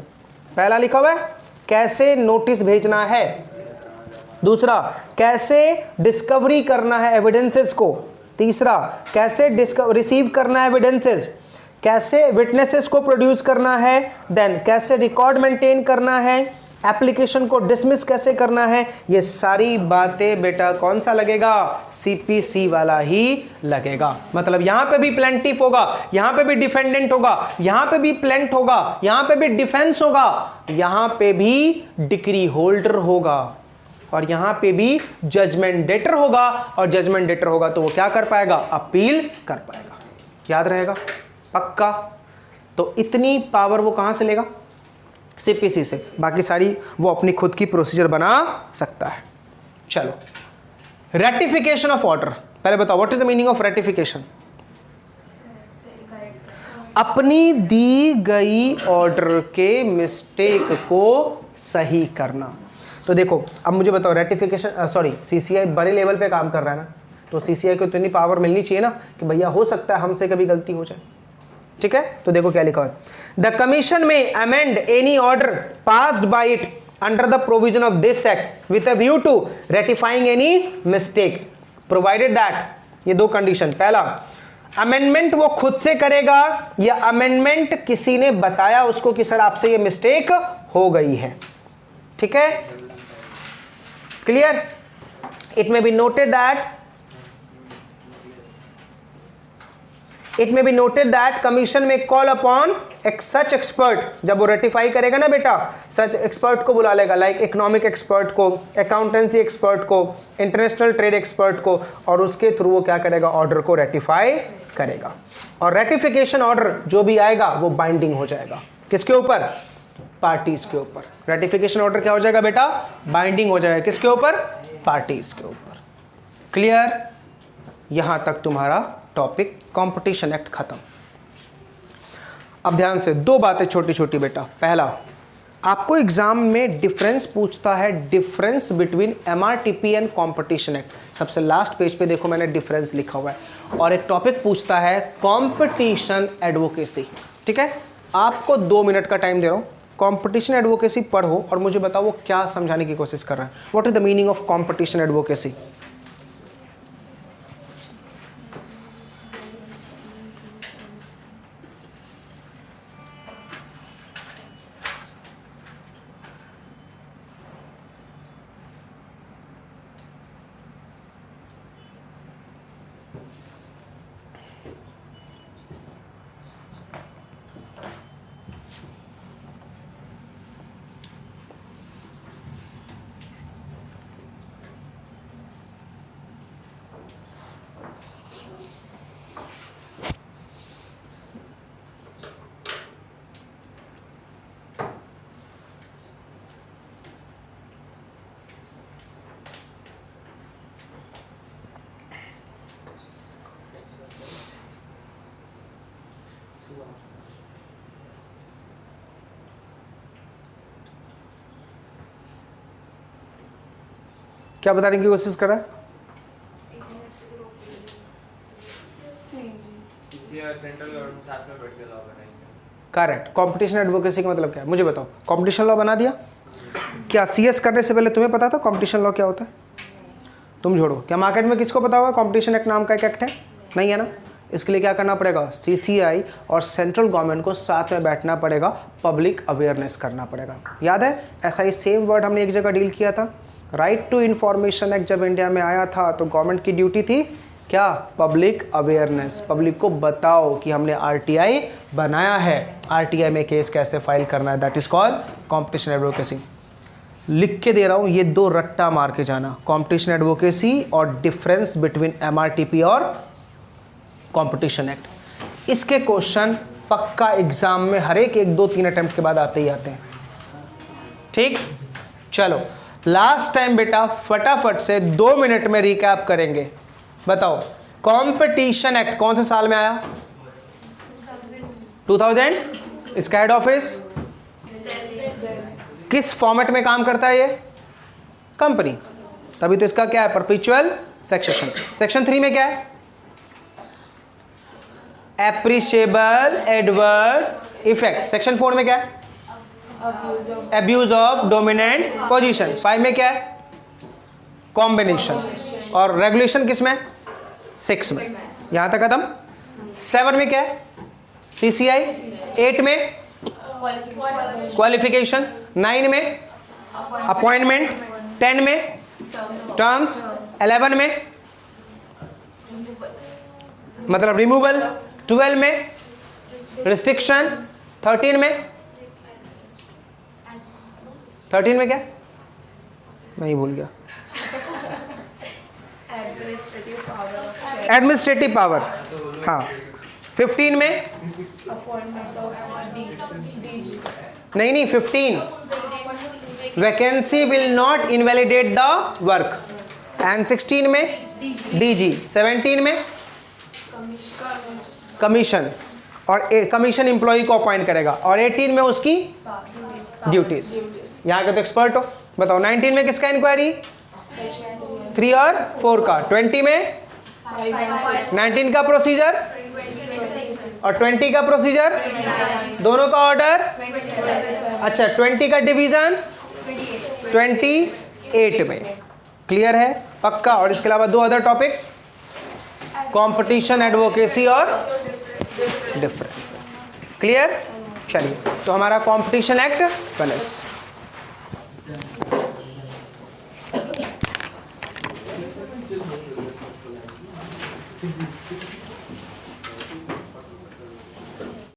A: पहला लिखा हुआ है कैसे नोटिस भेजना है, दूसरा कैसे डिस्कवरी करना है एविडेंसेस को, तीसरा कैसे रिसीव करना है एविडेंसेस, कैसे विटनेसेस को प्रोड्यूस करना है, देन कैसे रिकॉर्ड मेंटेन करना है, एप्लीकेशन को डिसमिस कैसे करना है। ये सारी बातें बेटा कौन सा लगेगा? सीपीसी वाला ही लगेगा। मतलब यहां पे भी प्लेंटिफ होगा, यहां पे भी डिफेंडेंट होगा, यहां पे भी प्लेंट होगा, यहां पे भी डिफेंस होगा, यहां पे भी डिक्री होल्डर होगा और यहां पे भी जजमेंट डेटर होगा। और जजमेंट डेटर होगा तो वो क्या कर पाएगा? अपील कर पाएगा। याद रहेगा पक्का? तो इतनी पावर वो कहां से लेगा? सीपीसी से। बाकी सारी वो अपनी खुद की प्रोसीजर बना सकता है। चलो रेटिफिकेशन ऑफ ऑर्डर, पहले बताओ what is the meaning of ratification? अपनी दी गई ऑर्डर के मिस्टेक को सही करना। तो देखो अब मुझे बताओ रेटिफिकेशन सीसीआई बड़े लेवल पे काम कर रहा है ना, तो सीसीआई को इतनी पावर मिलनी चाहिए ना कि भैया हो सकता है हमसे कभी गलती हो जाए। ठीक है, तो देखो क्या लिखा है, the commission may amend any order passed by it under the provision of this act with a view to rectifying any mistake provided that. ये दो कंडीशन, पहला अमेंडमेंट वो खुद से करेगा या अमेंडमेंट किसी ने बताया उसको कि सर आपसे ये मिस्टेक हो गई है। ठीक है, clear? It may be noted that commission में कॉल अपॉन एक सच एक्सपर्ट, जब वो रेटिफाई करेगा ना बेटा, सच एक्सपर्ट को बुला लेगा, लाइक इकोनॉमिक एक्सपर्ट को, अकाउंटेंसी एक्सपर्ट को, इंटरनेशनल ट्रेड एक्सपर्ट को, और उसके थ्रू वो क्या करेगा? ऑर्डर को रेटिफाई करेगा। और रेटिफिकेशन ऑर्डर जो भी आएगा वो बाइंडिंग हो जाएगा किसके ऊपर? पार्टीज के ऊपर। रेटिफिकेशन ऑर्डर क्या हो जाएगा बेटा? बाइंडिंग हो जाएगा किसके ऊपर? पार्टीज के ऊपर। क्लियर? यहां तक तुम्हारा टॉपिक कंपटीशन एक्ट खत्म। अब ध्यान से दो बातें छोटी छोटी बेटा। पहला, आपको एग्जाम में डिफरेंस पूछता है, difference between MRTP and competition act. सबसे लास्ट पेज पे देखो मैंने डिफरेंस लिखा हुआ है। और एक टॉपिक पूछता है कंपटीशन एडवोकेसी। ठीक है, आपको 2 मिनट का टाइम दे रहा हूं, कंपटीशन एडवोकेसी पढ़ो और मुझे बताओ वो क्या समझाने की कोशिश कर रहा है। What is the meaning of competition advocacy? क्या बताने की कोशिश कर रहा है?
B: सेंट्रल गवर्नमेंट साथ में बैठ के लॉ बनाएंगे।
A: करेक्ट। कंपटीशन एडवोकेसी का मतलब क्या है मुझे बताओ। कंपटीशन लॉ बना दिया। क्या सीएस करने से पहले तुम्हें पता था कंपटीशन लॉ क्या होता है? तुम छोड़ो, क्या मार्केट में किसको पता होगा कंपटीशन एक्ट नाम का एक एक्ट है? नहीं है ना। इसके लिए क्या करना पड़ेगा, सीसीआई और सेंट्रल गवर्नमेंट को साथ में बैठना पड़ेगा, पब्लिक अवेयरनेस करना पड़ेगा। याद है ऐसा ही सेम वर्ड हमने एक जगह डील किया था। राइट टू इन्फॉर्मेशन एक्ट जब इंडिया में आया था तो गवर्नमेंट की ड्यूटी थी क्या, पब्लिक अवेयरनेस। पब्लिक को बताओ कि हमने आरटीआई बनाया है, आरटीआई में केस कैसे फाइल करना है, that is called competition advocacy. लिख के दे रहा हूँ, ये दो रट्टा मार के जाना, कॉम्पिटिशन एडवोकेसी और डिफरेंस बिटवीन एमआरटीपी और कॉम्पिटिशन एक्ट। इसके क्वेश्चन पक्का एग्जाम में हर एक 1, 2, 3 अटेम्प्ट के बाद आते ही आते हैं। ठीक, चलो लास्ट टाइम बेटा फटाफट से 2 मिनट में रिकैप करेंगे। बताओ कॉम्पिटिशन एक्ट कौन से साल में आया? 2000। इसका हेड ऑफिस किस फॉर्मेट में काम करता है ये? कंपनी। तभी तो इसका क्या है, परपेचुअल सक्सेशन। सेक्शन 3 में क्या है? Appreciable adverse effect. सेक्शन 4 में क्या है? Abuse of dominant position. 5 में क्या है? कॉम्बिनेशन। और रेगुलेशन किस में? 6 में। यहां तक खत्म। 7 में क्या है? सीसीआई। 8 में क्वालिफिकेशन। 9 में अपॉइंटमेंट। 10 में टर्म्स। 11 में मतलब रिमूवल। 12 में रिस्ट्रिक्शन। 13 में क्या? मैं भूल गया। Administrative power. हाँ। 15 में नहीं 15 vacancy will not invalidate the work. And 16 में डीजी। 17 में कमीशन और कमीशन एम्प्लॉय को अपॉइंट करेगा। और 18 में उसकी ड्यूटीज। यहाँ के तो एक्सपर्ट हो, बताओ 19 में किसका इंक्वायरी? 3 और 4 का। 20 में 19 का प्रोसीजर और 20 का प्रोसीजर दोनों का ऑर्डर। अच्छा 20 का डिवीजन 28 में। क्लियर है पक्का? और इसके अलावा 2 अदर टॉपिक, कंपटीशन एडवोकेसी और डिफरेंसेस। क्लियर? चलिए तो हमारा कंपटीशन एक्ट फिनिश।